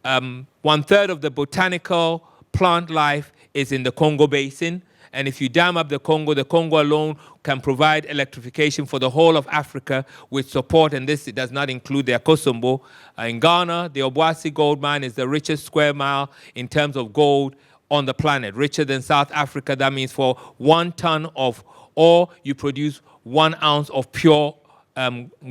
S1: 1/3 of the botanical plant life is in the Congo Basin. And if you dam up the Congo alone can provide electrification for the whole of Africa with support. And this, it does not include the Akosombo. In Ghana, the Obuasi gold mine is the richest square mile in terms of gold on the planet, richer than South Africa. That means for 1 ton of ore, you produce 1 ounce of pure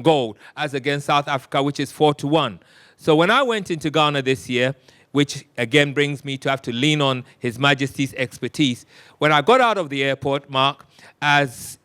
S1: gold, as against South Africa, which is 4-1. So when I went into Ghana this year, which again brings me to have to lean on His Majesty's expertise, when I got out of the airport, Mark, as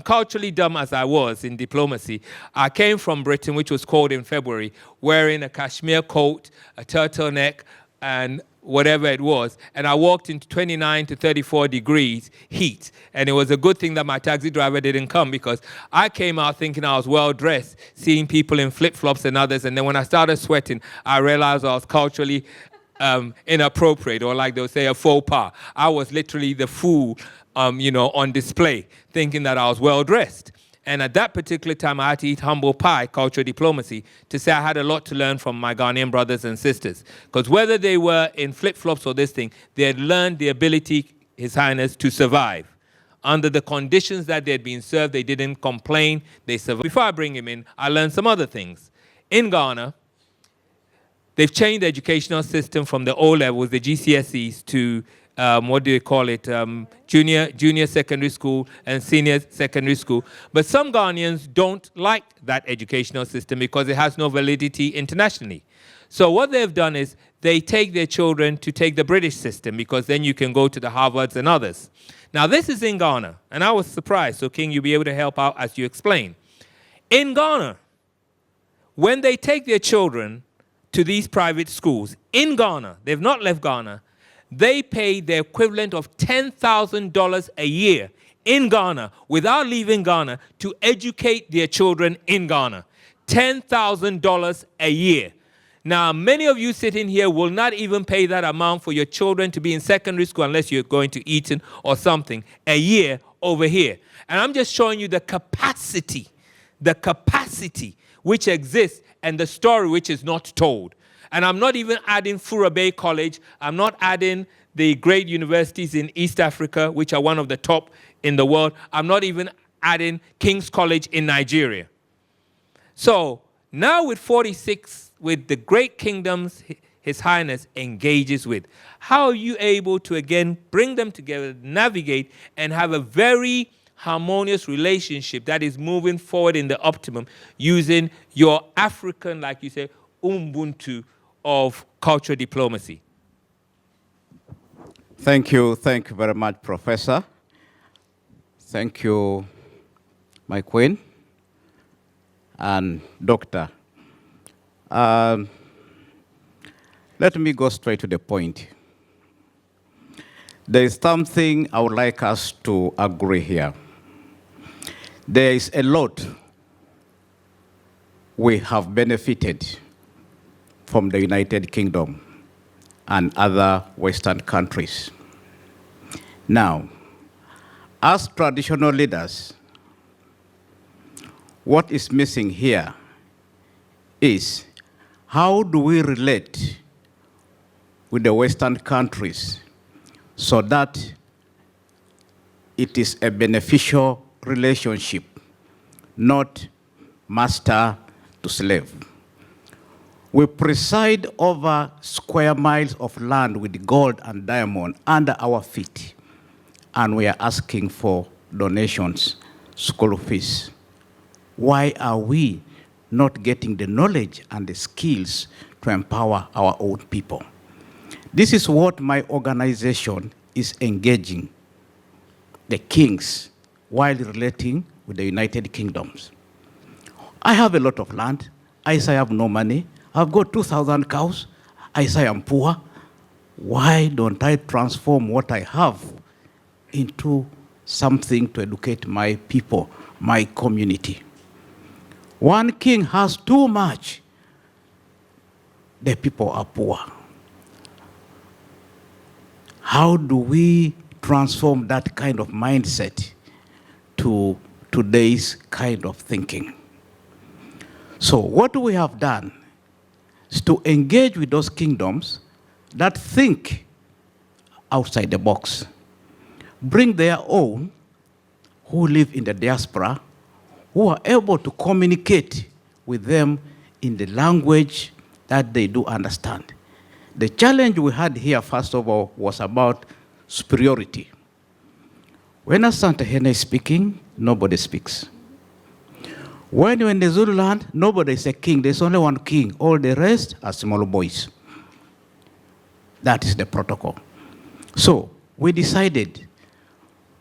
S1: culturally dumb as I was in diplomacy, I came from Britain, which was cold in February, wearing a cashmere coat, a turtleneck, and whatever it was, and I walked into 29 to 34 degrees heat. And it was a good thing that my taxi driver didn't come, because I came out thinking I was well-dressed, seeing people in flip-flops and others, and then when I started sweating, I realized I was culturally inappropriate, or like they'll say, a faux pas. I was literally the fool, on display, thinking that I was well-dressed. And at that particular time, I had to eat humble pie, cultural diplomacy, to say I had a lot to learn from my Ghanaian brothers and sisters. Because whether they were in flip-flops or this thing, they had learned the ability, His Highness, to survive. Under the conditions that they had been served, they didn't complain, they survived. Before I bring him in, I learned some other things. In Ghana, they've changed the educational system from the O-levels, the GCSEs, to junior secondary school and senior secondary school. But some Ghanaians don't like that educational system because it has no validity internationally. So what they've done is they take their children to take the British system, because then you can go to the Harvards and others. Now, this is in Ghana, and I was surprised. So, King, you'll be able to help out as you explain. In Ghana, when they take their children to these private schools, in Ghana, they've not left Ghana, they pay the equivalent of $10,000 a year in Ghana without leaving Ghana to educate their children in Ghana. $10,000 a year. Now, many of you sitting here will not even pay that amount for your children to be in secondary school unless you're going to Eton or something a year over here. And I'm just showing you the capacity which exists and the story which is not told. And I'm not even adding Fura Bay College. I'm not adding the great universities in East Africa, which are one of the top in the world. I'm not even adding King's College in Nigeria. So now with 46, with the great kingdoms His Highness engages with, how are you able to, again, bring them together, navigate, and have a very harmonious relationship that is moving forward in the optimum using your African, like you say, Ubuntu of cultural diplomacy?
S2: Thank you very much, Professor. Thank you, my Queen and Doctor. Let me go straight to the point. There is something I would like us to agree here. There is a lot we have benefited from the United Kingdom and other Western countries. Now, as traditional leaders, what is missing here is how do we relate with the Western countries so that it is a beneficial relationship, not master to slave. We preside over square miles of land with gold and diamond under our feet, and we are asking for donations, school fees. Why are we not getting the knowledge and the skills to empower our own people? This is what my organization is engaging the kings while relating with the United Kingdoms. I have a lot of land. I say I have no money. I've got 2,000 cows. I say I'm poor. Why don't I transform what I have into something to educate my people, my community? One king has too much. The people are poor. How do we transform that kind of mindset to today's kind of thinking? So what we have done is to engage with those kingdoms that think outside the box, bring their own who live in the diaspora, who are able to communicate with them in the language that they do understand. The challenge we had here, first of all, was about superiority. When Asante Hene is speaking, nobody speaks. When you're in the Zulu land, nobody is a king. There's only one king. All the rest are small boys. That is the protocol. So we decided,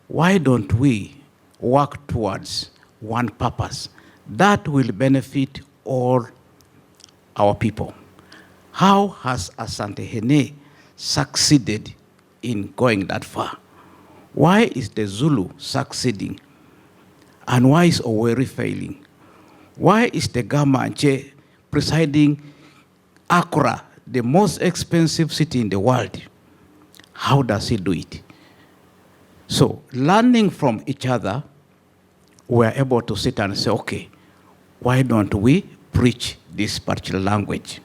S2: why don't we work towards one purpose that will benefit all our people? How has Asante Hene succeeded in going that far? Why is the Zulu succeeding? And why is Oweri failing? Why is the Gamanche presiding Accra, the most expensive city in the world? How does he do it? So, learning from each other, we're able to sit and say, okay, why don't we preach this particular language?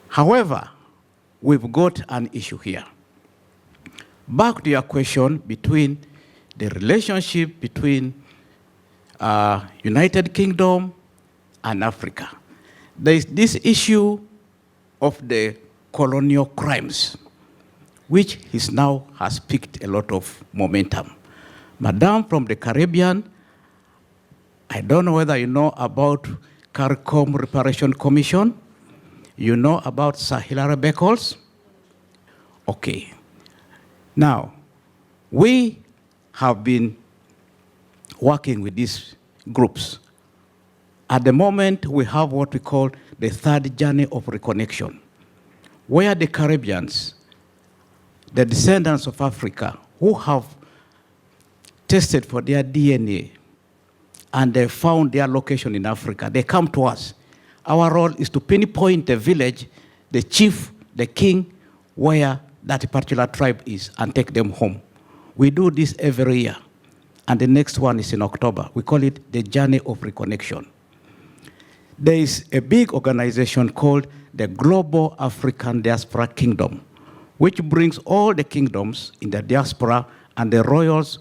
S2: However, we've got an issue here. Back to your question between the relationship between United Kingdom and Africa. There is this issue of the colonial crimes, which now has picked a lot of momentum. Madam from the Caribbean, I don't know whether you know about CARICOM Reparation Commission. You know about Sahila Beckles? Okay. Now, we have been working with these groups. At the moment, we have what we call the third journey of reconnection, where the Caribbeans, the descendants of Africa, who have tested for their DNA and they found their location in Africa, they come to us. Our role is to pinpoint the village, the chief, the king, where that particular tribe is, and take them home. We do this every year. And the next one is in October. We call it the Journey of Reconnection. There is a big organization called the Global African Diaspora Kingdom, which brings all the kingdoms in the diaspora and the royals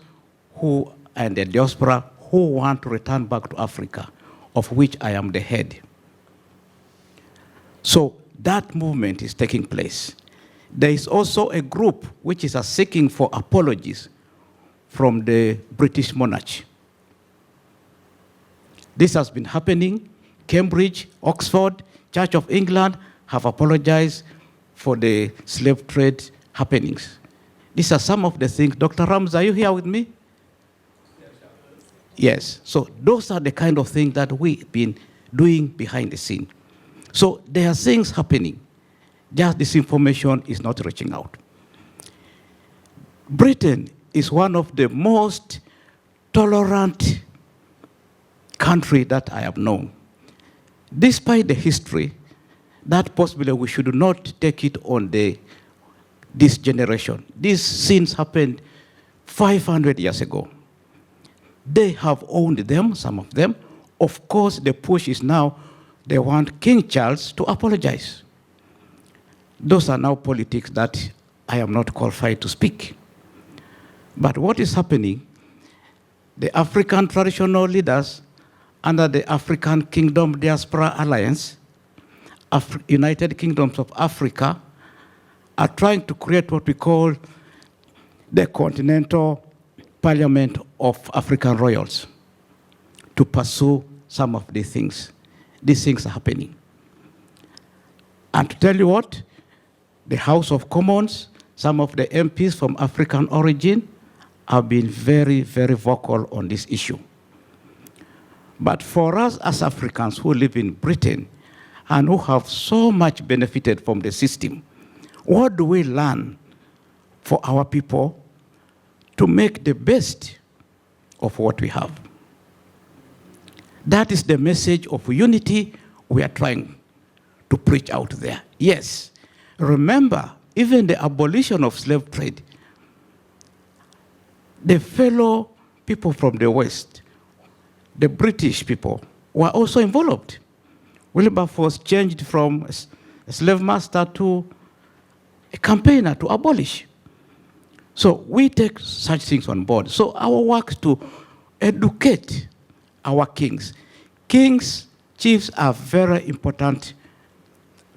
S2: who and the diaspora who want to return back to Africa, of which I am the head. So that movement is taking place. There is also a group which is seeking for apologies from the British monarch. This has been happening. Cambridge, Oxford, Church of England have apologized for the slave trade happenings. These are some of the things. Dr. Rams, are you here with me? Yes. So those are the kind of things that we've been doing behind the scene. So there are things happening. Just this information is not reaching out. Britain is one of the most tolerant countries that I have known. Despite the history, that possibly we should not take it on this generation. These sins happened 500 years ago. They have owned them, some of them. Of course, the push is now they want King Charles to apologize. Those are now politics that I am not qualified to speak. But what is happening, the African traditional leaders under the African Kingdom Diaspora Alliance, United Kingdoms of Africa, are trying to create what we call the Continental Parliament of African Royals to pursue some of these things. These things are happening. And to tell you what, the House of Commons, some of the MPs from African origin have been very, very vocal on this issue. But for us as Africans who live in Britain and who have so much benefited from the system, what do we learn for our people to make the best of what we have? That is the message of unity we are trying to preach out there. Yes, remember, even the abolition of slave trade, the fellow people from the West, the British people, were also involved. Wilberforce changed from a slave master to a campaigner to abolish. So we take such things on board. So our work is to educate our kings. Kings, chiefs are very important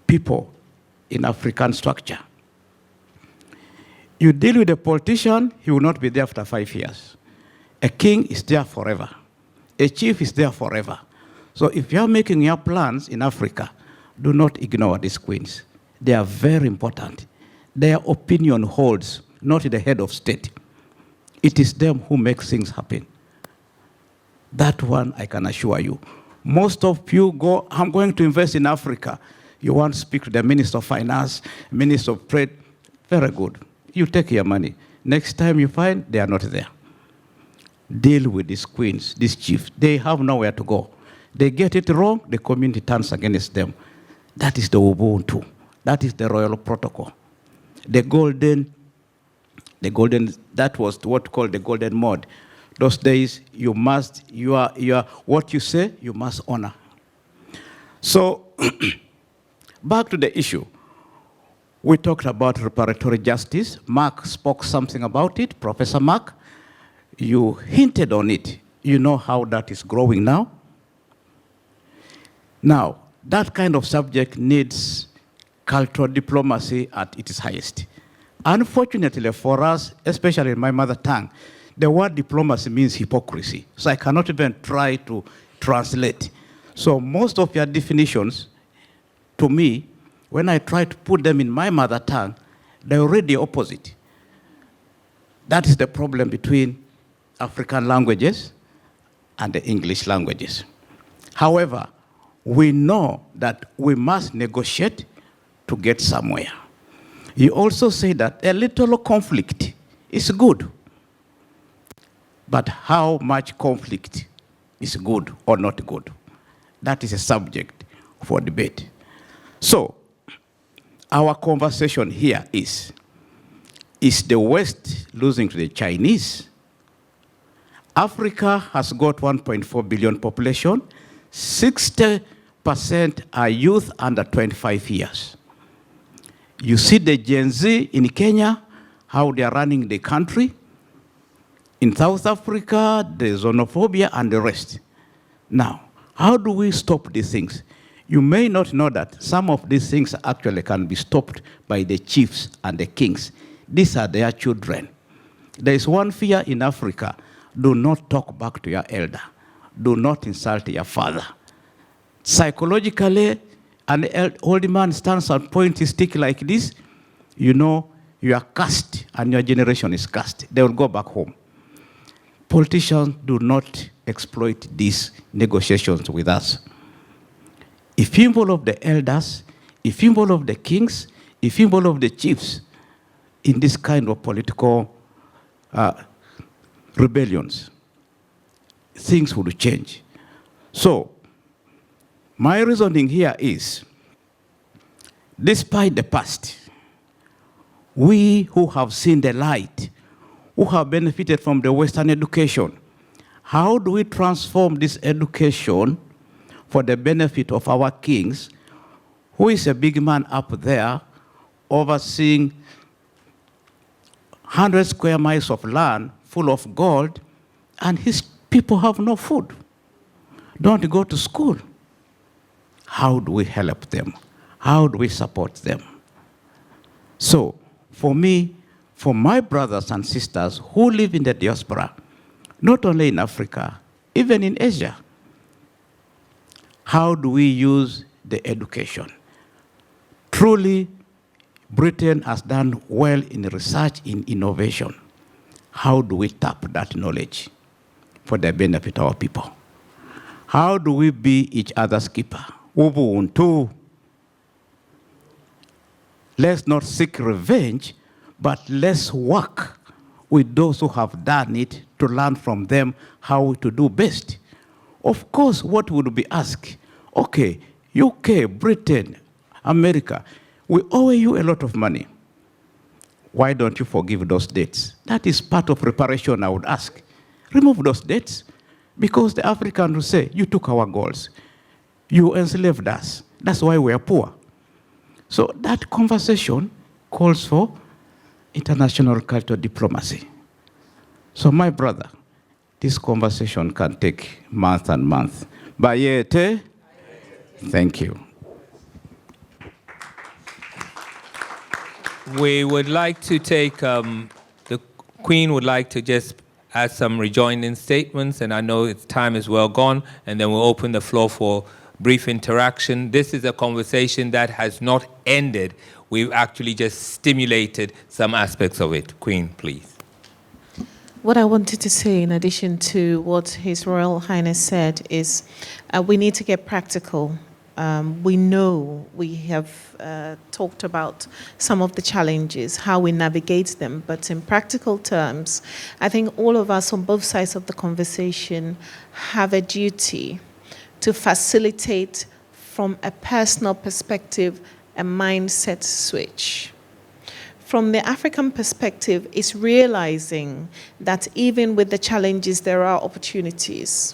S2: people in African structure. You deal with a politician, he will not be there after 5 years. A king is there forever. A chief is there forever. So if you are making your plans in Africa, do not ignore these queens. They are very important. Their opinion holds, not the head of state. It is them who make things happen. That one I can assure you. Most of you go, I'm going to invest in Africa. You want to speak to the Minister of Finance, Minister of Trade. Very good. You take your money. Next time you find they are not there. Deal with these queens, these chiefs. They have nowhere to go. They get it wrong, the community turns against them. That is the Ubuntu. That is the royal protocol. The golden, that was what called the golden mode. Those days, you must, what you say, you must honor. So, back to the issue. We talked about reparatory justice. Mark spoke something about it, Professor Mark. You hinted on it. You know how that is growing now. Now, that kind of subject needs cultural diplomacy at its highest. Unfortunately for us, especially in my mother tongue, the word diplomacy means hypocrisy. So I cannot even try to translate. So most of your definitions, to me, when I try to put them in my mother tongue, they're already opposite. That is the problem between African languages and the English languages. However, we know that we must negotiate to get somewhere. You also say that a little conflict is good. But how much conflict is good or not good? That is a subject for debate. So, our conversation here is the West losing to the Chinese? Africa has got 1.4 billion population. 60% 60% are youth under 25 years. You see the Gen Z in Kenya, how they are running the country. In South Africa, the xenophobia and the rest. Now, how do we stop these things? You may not know that some of these things actually can be stopped by the chiefs and the kings. These are their children. There is one fear in Africa: do not talk back to your elder. Do not insult your father. Psychologically, an old man stands and points his stick like this, you know you are cursed and your generation is cursed. They will go back home. Politicians do not exploit these negotiations with us. If you involve the elders, if you involve the kings, if you involve the chiefs in this kind of political rebellions, things will change. So, my reasoning here is, despite the past, we who have seen the light, who have benefited from the Western education, how do we transform this education for the benefit of our kings, who is a big man up there overseeing 100 square miles of land full of gold, and his people have no food, don't go to school? How do we help them? How do we support them? So, for me, for my brothers and sisters who live in the diaspora, not only in Africa, even in Asia, how do we use the education? Truly, Britain has done well in research, in innovation. How do we tap that knowledge for the benefit of our people? How do we be each other's keeper? Ubuntu. Let's not seek revenge, but let's work with those who have done it to learn from them how to do best. Of course, what would be asked? Okay, UK, Britain, America, we owe you a lot of money. Why don't you forgive those debts? That is part of reparation, I would ask. Remove those debts, because the African will say, you took our goals. You enslaved us. That's why we are poor. So that conversation calls for international cultural diplomacy. So my brother, this conversation can take months and months. Bayete, thank you.
S1: We would like to take, the Queen would like to just add some rejoining statements, and I know its time is well gone, and then we'll open the floor for brief interaction. This is a conversation that has not ended. We've actually just stimulated some aspects of it. Queen, please.
S3: What I wanted to say, in addition to what His Royal Highness said, is we need to get practical. We know we have talked about some of the challenges, how we navigate them, but in practical terms, I think all of us on both sides of the conversation have a duty to facilitate, from a personal perspective, a mindset switch. From the African perspective, it's realizing that even with the challenges, there are opportunities.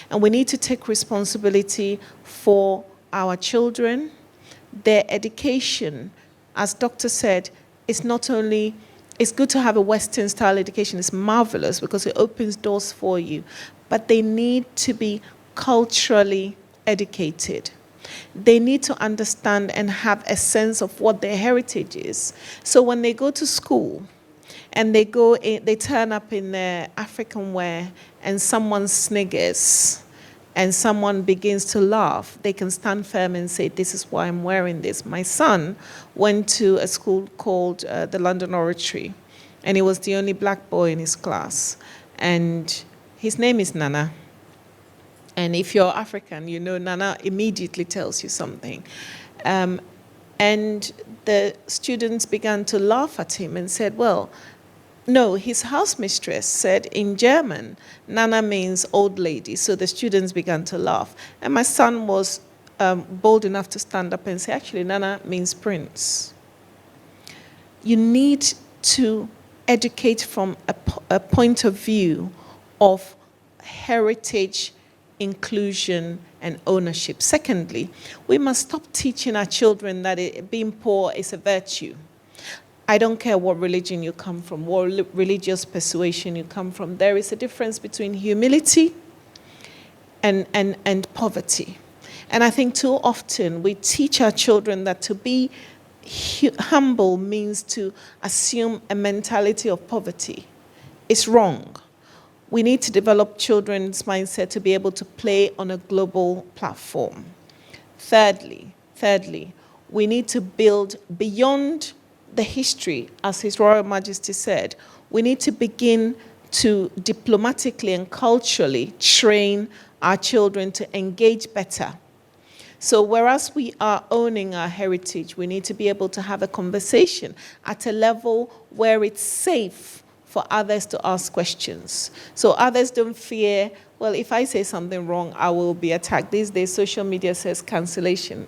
S3: And we need to take responsibility for our children, their education. As Doctor said, it's not only, it's good to have a Western style education, it's marvelous because it opens doors for you, but they need to be culturally educated. They need to understand and have a sense of what their heritage is. So when they go to school and they turn up in their African wear and someone sniggers and someone begins to laugh, they can stand firm and say, this is why I'm wearing this. My son went to a school called the London Oratory, and he was the only black boy in his class. And his name is Nana. And if you're African, you know Nana immediately tells you something. And the students began to laugh at him and said, well, no, his house mistress said in German, Nana means old lady. So the students began to laugh. And my son was bold enough to stand up and say, actually, Nana means prince. You need to educate from a point of view of heritage inclusion, and ownership. Secondly, we must stop teaching our children that being poor is a virtue. I don't care what religion you come from, what religious persuasion you come from. There is a difference between humility and poverty. And I think too often we teach our children that to be humble means to assume a mentality of poverty. It's wrong. We need to develop children's mindset to be able to play on a global platform. Thirdly, we need to build beyond the history, as His Royal Majesty said. We need to begin to diplomatically and culturally train our children to engage better. So whereas we are owning our heritage, we need to be able to have a conversation at a level where it's safe for others to ask questions. So others don't fear, well, if I say something wrong, I will be attacked. These days, social media says cancellation.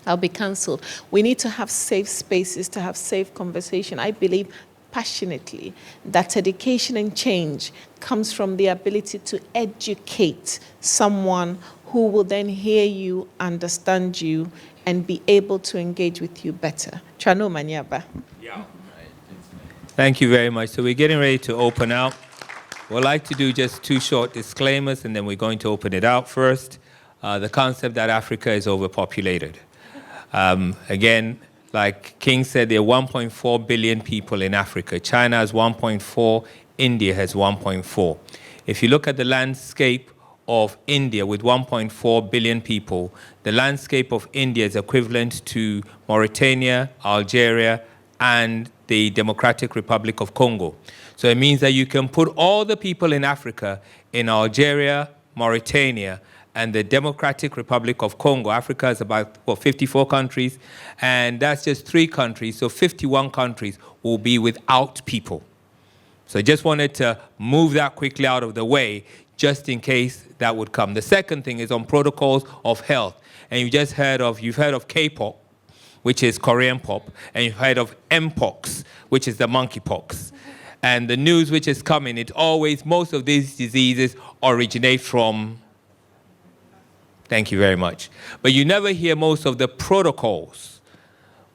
S3: I'll be cancelled. We need to have safe spaces to have safe conversation. I believe passionately that education and change comes from the ability to educate someone who will then hear you, understand you, and be able to engage with you better. Chano Manyaba.
S1: Yeah. Thank you very much. So we're getting ready to open out. We'd like to do just 2 short disclaimers, and then we're going to open it out first. The concept that Africa is overpopulated. Again, like King said, there are 1.4 billion people in Africa. China has 1.4, India has 1.4. If you look at the landscape of India with 1.4 billion people, the landscape of India is equivalent to Mauritania, Algeria, and the Democratic Republic of Congo. So it means that you can put all the people in Africa in Algeria, Mauritania, and the Democratic Republic of Congo. Africa is about 54 countries, and that's just 3 countries. So 51 countries will be without people. So I just wanted to move that quickly out of the way, just in case that would come. The second thing is on protocols of health. And you've heard of K-pop, which is Korean pop, and you've heard of Mpox, which is the monkeypox. And the news which is coming, most of these diseases originate from, thank you very much. But you never hear most of the protocols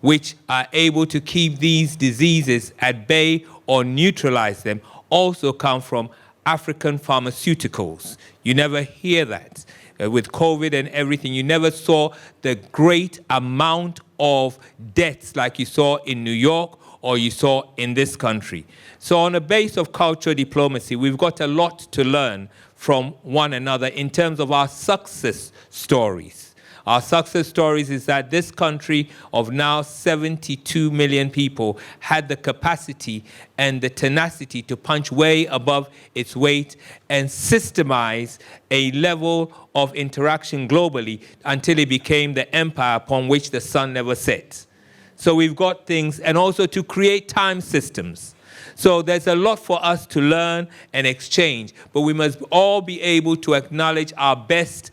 S1: which are able to keep these diseases at bay or neutralize them also come from African pharmaceuticals. You never hear that. With COVID and everything, you never saw the great amount of deaths like you saw in New York or you saw in this country. So on a base of cultural diplomacy, we've got a lot to learn from one another in terms of our success stories. Our success stories is that this country of now 72 million people had the capacity and the tenacity to punch way above its weight and systemize a level of interaction globally until it became the empire upon which the sun never set. So we've got things, and also to create time systems. So there's a lot for us to learn and exchange, but we must all be able to acknowledge our best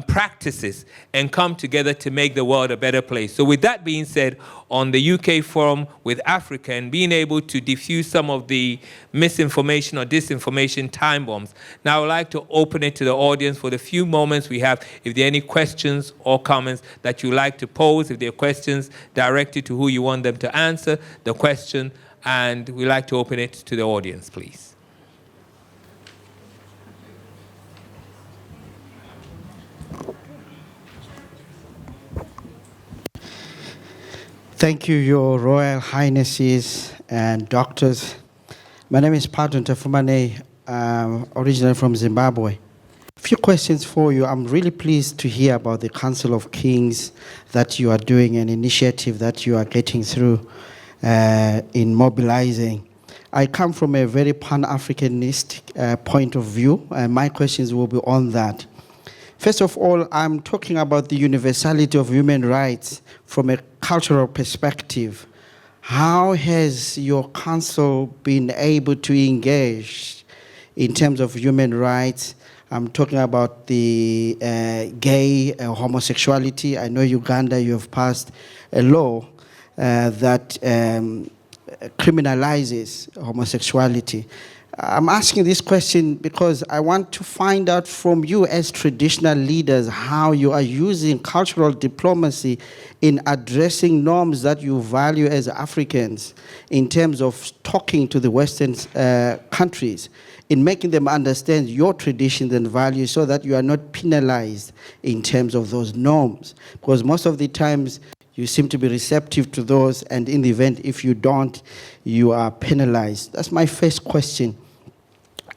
S1: practices and come together to make the world a better place. So with that being said, on the UK Forum with Africa and being able to diffuse some of the misinformation or disinformation time bombs, now I would like to open it to the audience for the few moments we have. If there are any questions or comments that you'd like to pose, if there are questions directed to who you want them to answer the question, and we'd like to open it to the audience, please.
S5: Thank you, Your Royal Highnesses and doctors. My name is Padon Tefumane, originally from Zimbabwe. A few questions for you. I'm really pleased to hear about the Council of Kings that you are doing, an initiative that you are getting through in mobilizing. I come from a very Pan-Africanist point of view, and my questions will be on that. First of all, I'm talking about the universality of human rights from a cultural perspective. How has your council been able to engage in terms of human rights? I'm talking about the gay homosexuality. I know Uganda, you have passed a law that criminalizes homosexuality. I'm asking this question because I want to find out from you as traditional leaders how you are using cultural diplomacy in addressing norms that you value as Africans in terms of talking to the Western countries, in making them understand your traditions and values so that you are not penalized in terms of those norms. Because most of the times you seem to be receptive to those, and in the event, if you don't, you are penalized. That's my first question.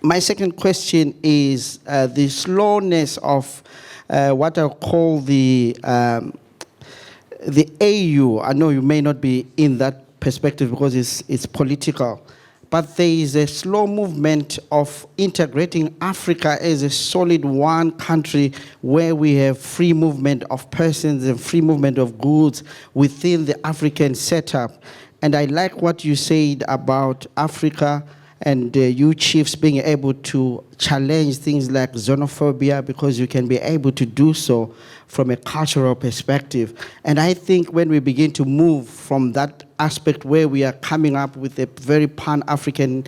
S5: My second question is the slowness of what I call the AU. I know you may not be in that perspective because it's political, but there is a slow movement of integrating Africa as a solid one country where we have free movement of persons and free movement of goods within the African setup. And I like what you said about Africa and you chiefs being able to challenge things like xenophobia, because you can be able to do so from a cultural perspective. And I think when we begin to move from that aspect where we are coming up with a very pan-African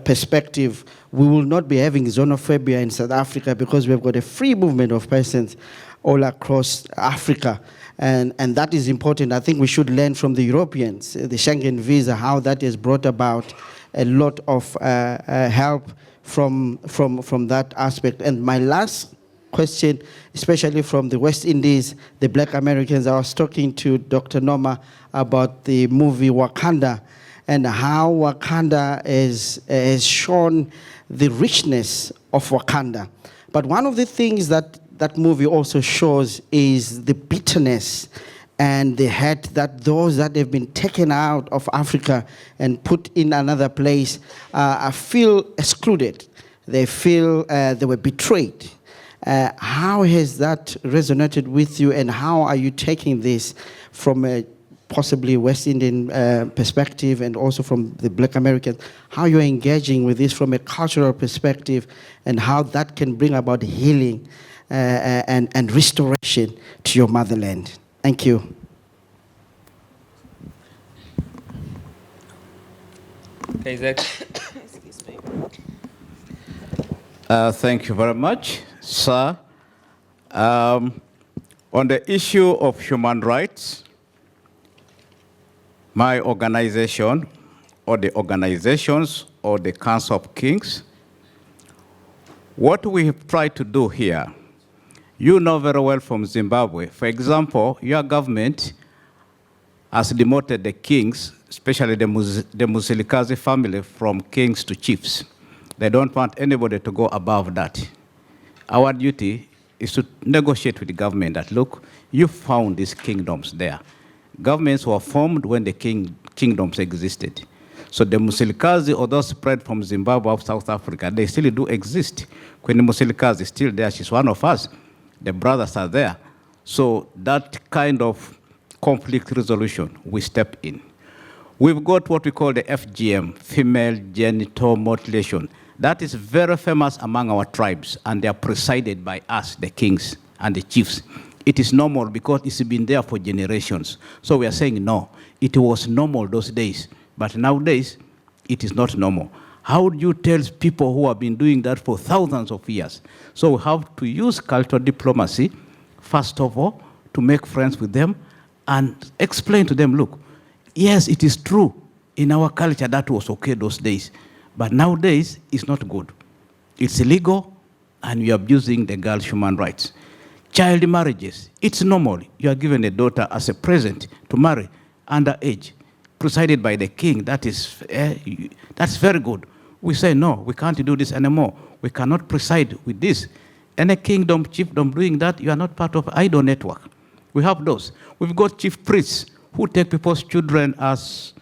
S5: perspective, we will not be having xenophobia in South Africa because we've got a free movement of persons all across Africa. And that is important. I think we should learn from the Europeans, the Schengen visa, how that has brought about a lot of help from that aspect. And my last question, especially from the West Indies, the Black Americans, I was talking to Dr. Norma about the movie Wakanda and how Wakanda has shown the richness of Wakanda. But one of the things that movie also shows is the bitterness and the hurt that those that have been taken out of Africa and put in another place feel excluded. They feel they were betrayed. How has that resonated with you, and how are you taking this from a possibly West Indian perspective and also from the Black Americans? How you're engaging with this from a cultural perspective and how that can bring about healing and restoration to your motherland? Thank you.
S1: Okay, Zach.
S3: Excuse me.
S2: Thank you very much, sir. On the issue of human rights, my organization, or the organizations, or the Council of Kings, what we have tried to do here, you know very well from Zimbabwe. For example, your government has demoted the kings, especially the Musilikazi family, from kings to chiefs. They don't want anybody to go above that. Our duty is to negotiate with the government that, look, you found these kingdoms there. Governments were formed when the kingdoms existed. So the Musilikazi, although spread from Zimbabwe of South Africa, they still do exist. Queen Musilikazi is still there. She's one of us. The brothers are there. So that kind of conflict resolution, we step in. We've got what we call the FGM, female genital mutilation. That is very famous among our tribes, and they are presided by us, the kings and the chiefs. It is normal because it's been there for generations. So we are saying no, it was normal those days, but nowadays it is not normal. How do you tell people who have been doing that for thousands of years? So we have to use cultural diplomacy, first of all, to make friends with them and explain to them, look, yes, it is true. In our culture, that was okay those days. But nowadays, it's not good. It's illegal, and you're abusing the girl's human rights. Child marriages, it's normal. You are given a daughter as a present to marry underage, presided by the king. That's very good. We say, no, we can't do this anymore. We cannot preside with this. Any kingdom, chiefdom doing that, you are not part of AIDO network. We have those. We've got chief priests who take people's children as,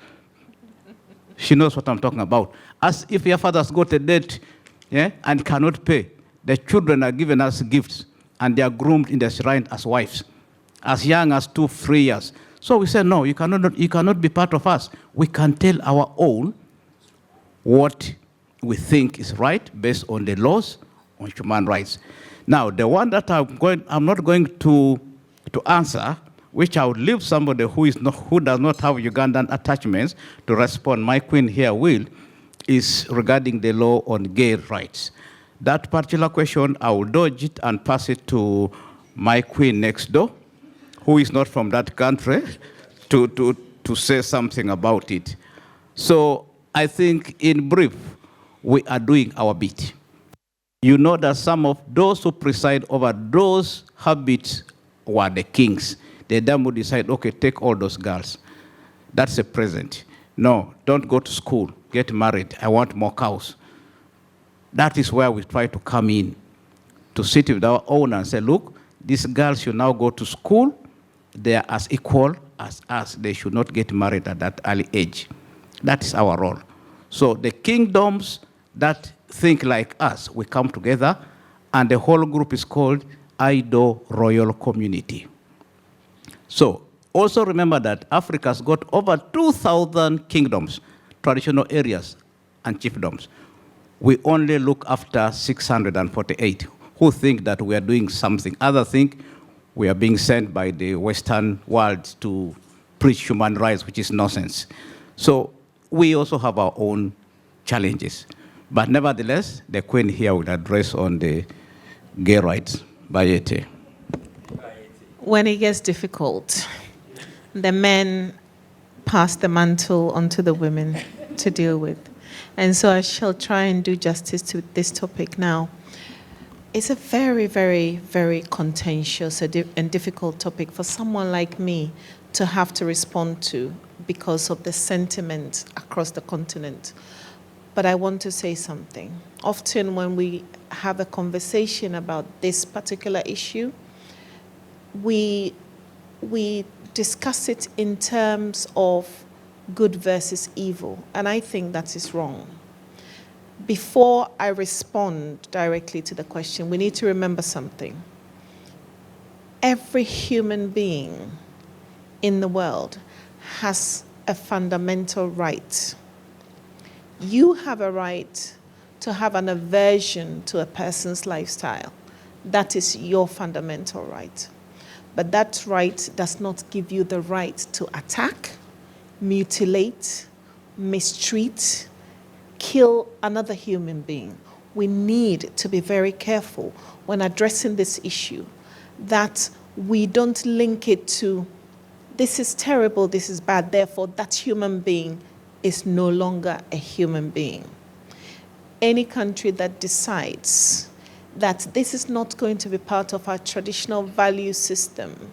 S2: she knows what I'm talking about, as if your father's got a debt, yeah, and cannot pay. The children are given as gifts, and they are groomed in the shrine as wives, as young as 2-3 years. So we say, no, you cannot be part of us. We can tell our own what we think is right based on the laws on human rights. Now, the one that I'm not going to answer, which I would leave somebody who does not have Ugandan attachments to respond. My queen here will, is regarding the law on gay rights. That particular question, I will dodge it and pass it to my queen next door, who is not from that country, to say something about it. So I think in brief, we are doing our bit. You know that some of those who preside over those habits were the kings. They then would decide, okay, take all those girls. That's a present. No, don't go to school, get married. I want more cows. That is where we try to come in, to sit with our owner and say, look, these girls should now go to school. They are as equal as us. They should not get married at that early age. That is our role. So the kingdoms that think like us, we come together, and the whole group is called AIDO Royal Community. So also remember that Africa's got over 2,000 kingdoms, traditional areas, and chiefdoms. We only look after 648 who think that we are doing something. Others think we are being sent by the Western world to preach human rights, which is nonsense. So we also have our own challenges. But nevertheless, the Queen here will address on the gay rights. Bayete.
S3: When it gets difficult, the men pass the mantle onto the women to deal with. And so I shall try and do justice to this topic now. It's a very, very, very contentious and difficult topic for someone like me to have to respond to because of the sentiment across the continent. But I want to say something. Often when we have a conversation about this particular issue, we discuss it in terms of good versus evil, and I think that is wrong. Before I respond directly to the question, we need to remember something. Every human being in the world has a fundamental right. You have a right to have an aversion to a person's lifestyle. That is your fundamental right. But that right does not give you the right to attack, mutilate, mistreat, kill another human being. We need to be very careful when addressing this issue that we don't link it to this is terrible, this is bad, therefore that human being is no longer a human being. Any country that decides that this is not going to be part of our traditional value system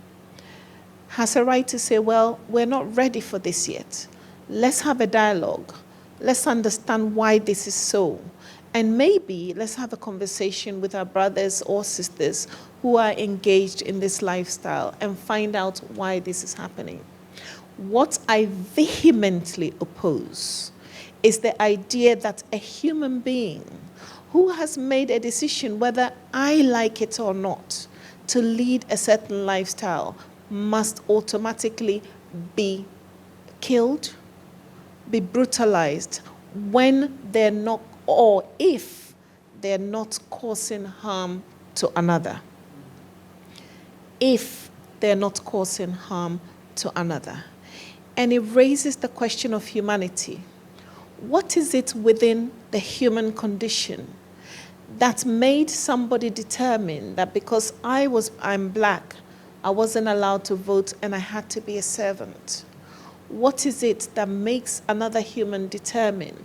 S3: has a right to say, well, we're not ready for this yet. Let's have a dialogue. Let's understand why this is so. And maybe let's have a conversation with our brothers or sisters who are engaged in this lifestyle and find out why this is happening. What I vehemently oppose is the idea that a human being who has made a decision, whether I like it or not, to lead a certain lifestyle must automatically be killed, be brutalized when they're not, or if they're not causing harm to another. If they're not causing harm to another. And it raises the question of humanity. What is it within the human condition that made somebody determine that because I'm black, I wasn't allowed to vote and I had to be a servant? What is it that makes another human determine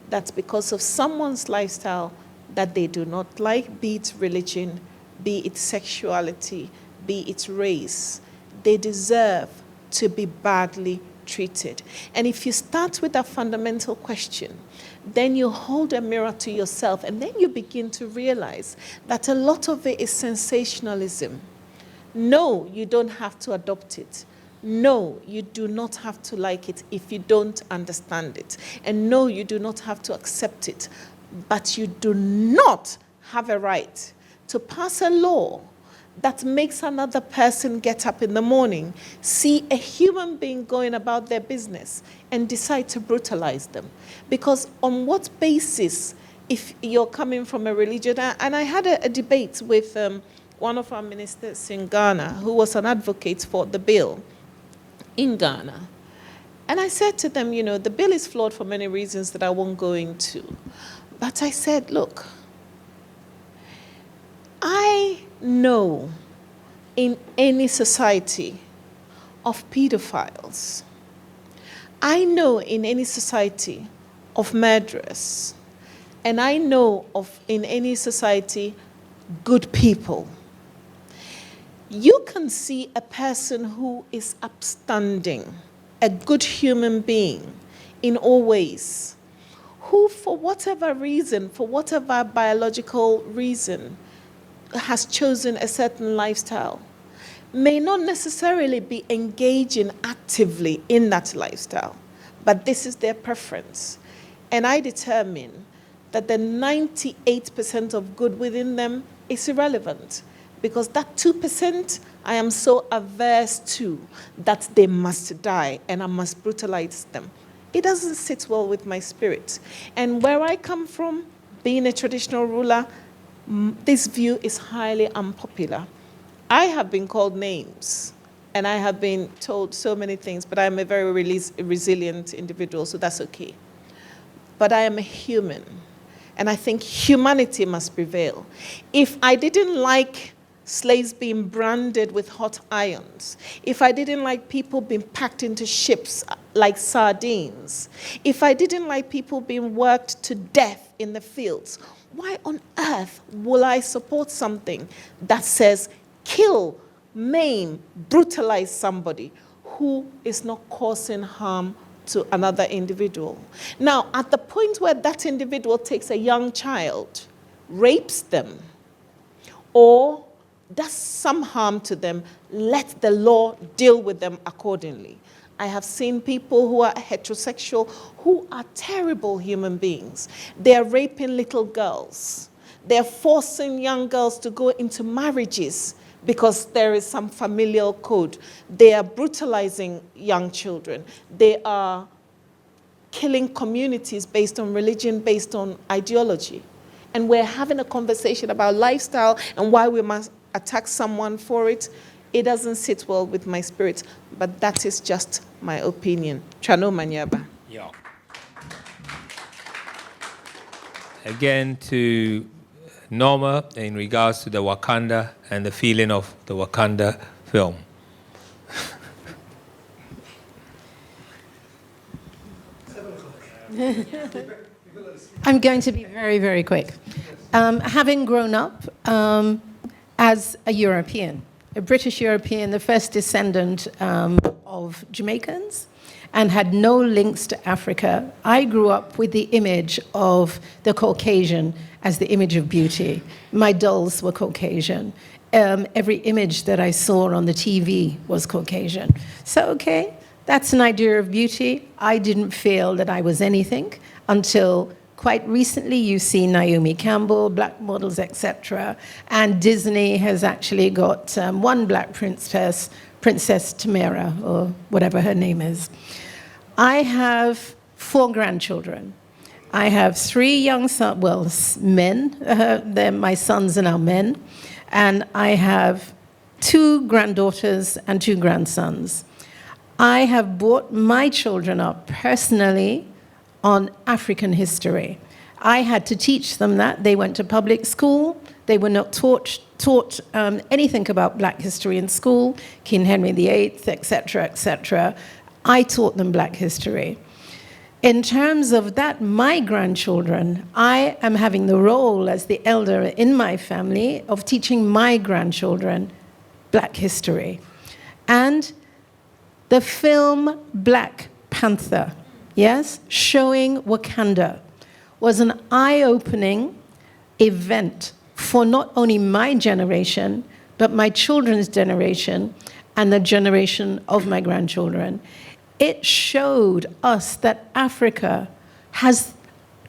S3: that because of someone's lifestyle that they do not like, be it religion, be it sexuality, be it race, they deserve to be badly treated? And if you start with that fundamental question, then you hold a mirror to yourself and then you begin to realize that a lot of it is sensationalism. No, you don't have to adopt it. No, you do not have to like it if you don't understand it. And no, you do not have to accept it. But you do not have a right to pass a law that makes another person get up in the morning, see a human being going about their business, and decide to brutalize them. Because on what basis, if you're coming from a religion, and I had a debate with one of our ministers in Ghana who was an advocate for the bill in Ghana. And I said to them, you know, the bill is flawed for many reasons that I won't go into. But I said, look, I know in any society of pedophiles. I know in any society of murderers. And I know of in any society good people. You can see a person who is upstanding, a good human being in all ways, who for whatever reason, for whatever biological reason, has chosen a certain lifestyle, may not necessarily be engaging actively in that lifestyle, but this is their preference. And I determine that the 98% of good within them is irrelevant, because that 2% I am so averse to that they must die and I must brutalize them. It doesn't sit well with my spirit. And where I come from, being a traditional ruler, this view is highly unpopular. I have been called names and I have been told so many things, but I am a very resilient individual, so that's okay. But I am a human, and I think humanity must prevail. If I didn't like slaves being branded with hot irons, if I didn't like people being packed into ships like sardines, if I didn't like people being worked to death in the fields, why on earth will I support something that says kill, maim, brutalize somebody who is not causing harm to another individual? Now, at the point where that individual takes a young child, rapes them, or does some harm to them, let the law deal with them accordingly. I have seen people who are heterosexual who are terrible human beings. They are raping little girls. They're forcing young girls to go into marriages because there is some familial code. They are brutalizing young children. They are killing communities based on religion, based on ideology. And we're having a conversation about lifestyle and why we must attack someone for it. It doesn't sit well with my spirit, but that is just my opinion. Chano Manyaba.
S1: Yeah. Again, to Norma in regards to the Wakanda and the feeling of the Wakanda film.
S4: I'm going to be very, very quick. Having grown up as a European, a British European, the first descendant of Jamaicans, and had no links to Africa, I grew up with the image of the Caucasian as the image of beauty. My dolls were Caucasian. Every image that I saw on the TV was Caucasian. So, okay, that's an idea of beauty. I didn't feel that I was anything until quite recently you see Naomi Campbell, black models, etc. And Disney has actually got one black princess, Princess Tamara, or whatever her name is. I have 4 grandchildren. I have 3 young sons, well, men, my sons are now men, and I have 2 granddaughters and 2 grandsons. I have brought my children up personally on African history. I had to teach them that. They went to public school. They were not taught anything about black history in school, King Henry VIII, etc., etc. I taught them black history. In terms of that, my grandchildren, I am having the role as the elder in my family of teaching my grandchildren black history. And the film Black Panther, yes, showing Wakanda, was an eye-opening event for not only my generation, but my children's generation and the generation of my grandchildren. It showed us that Africa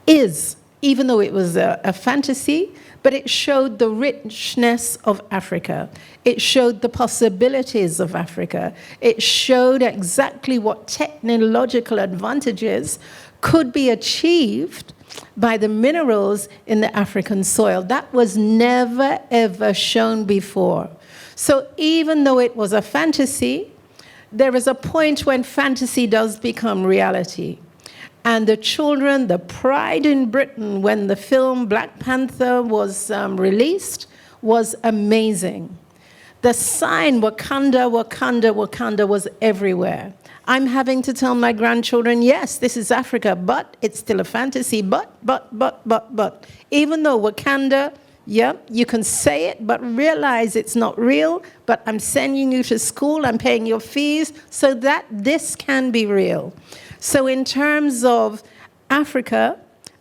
S4: is, even though it was a fantasy, but it showed the richness of Africa. It showed the possibilities of Africa. It showed exactly what technological advantages could be achieved by the minerals in the African soil. That was never, ever shown before. So even though it was a fantasy, there is a point when fantasy does become reality. And the children, the pride in Britain when the film Black Panther was released was amazing. The sign Wakanda, Wakanda, Wakanda was everywhere. I'm having to tell my grandchildren, yes, this is Africa, but it's still a fantasy, but. Even though Wakanda, yeah, you can say it, but realize it's not real, but I'm sending you to school, I'm paying your fees, so that this can be real. So in terms of Africa,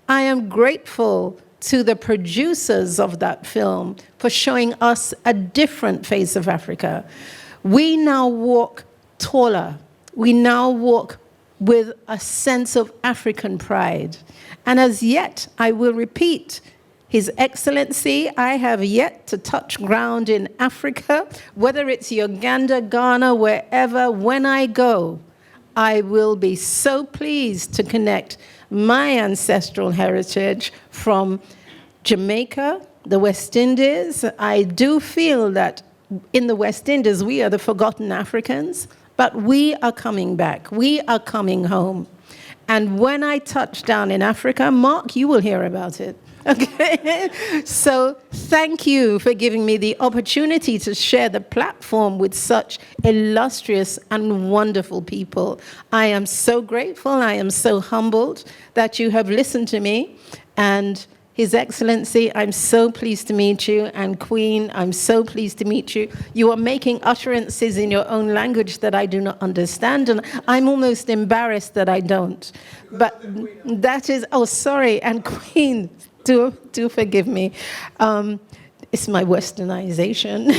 S4: I am grateful to the producers of that film for showing us a different face of Africa. We now walk taller. We now walk with a sense of African pride. And as yet, I will repeat, His Excellency, I have yet to touch ground in Africa, whether it's Uganda, Ghana, wherever. When I go, I will be so pleased to connect my ancestral heritage from Jamaica, the West Indies. I do feel that in the West Indies, we are the forgotten Africans, but we are coming back. We are coming home. And when I touch down in Africa, Mark, you will hear about it. Okay, so thank you for giving me the opportunity to share the platform with such illustrious and wonderful people. I am so grateful, I am so humbled that you have listened to me. And His Excellency, I'm so pleased to meet you. And Queen, I'm so pleased to meet you. You are making utterances in your own language that I do not understand, and I'm almost embarrassed that I don't. But that is, oh, sorry, and Queen, do forgive me. It's my westernization.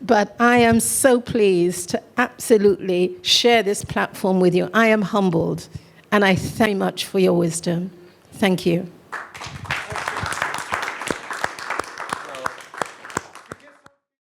S4: But I am so pleased to absolutely share this platform with you. I am humbled, and I thank you very much for your wisdom. Thank you.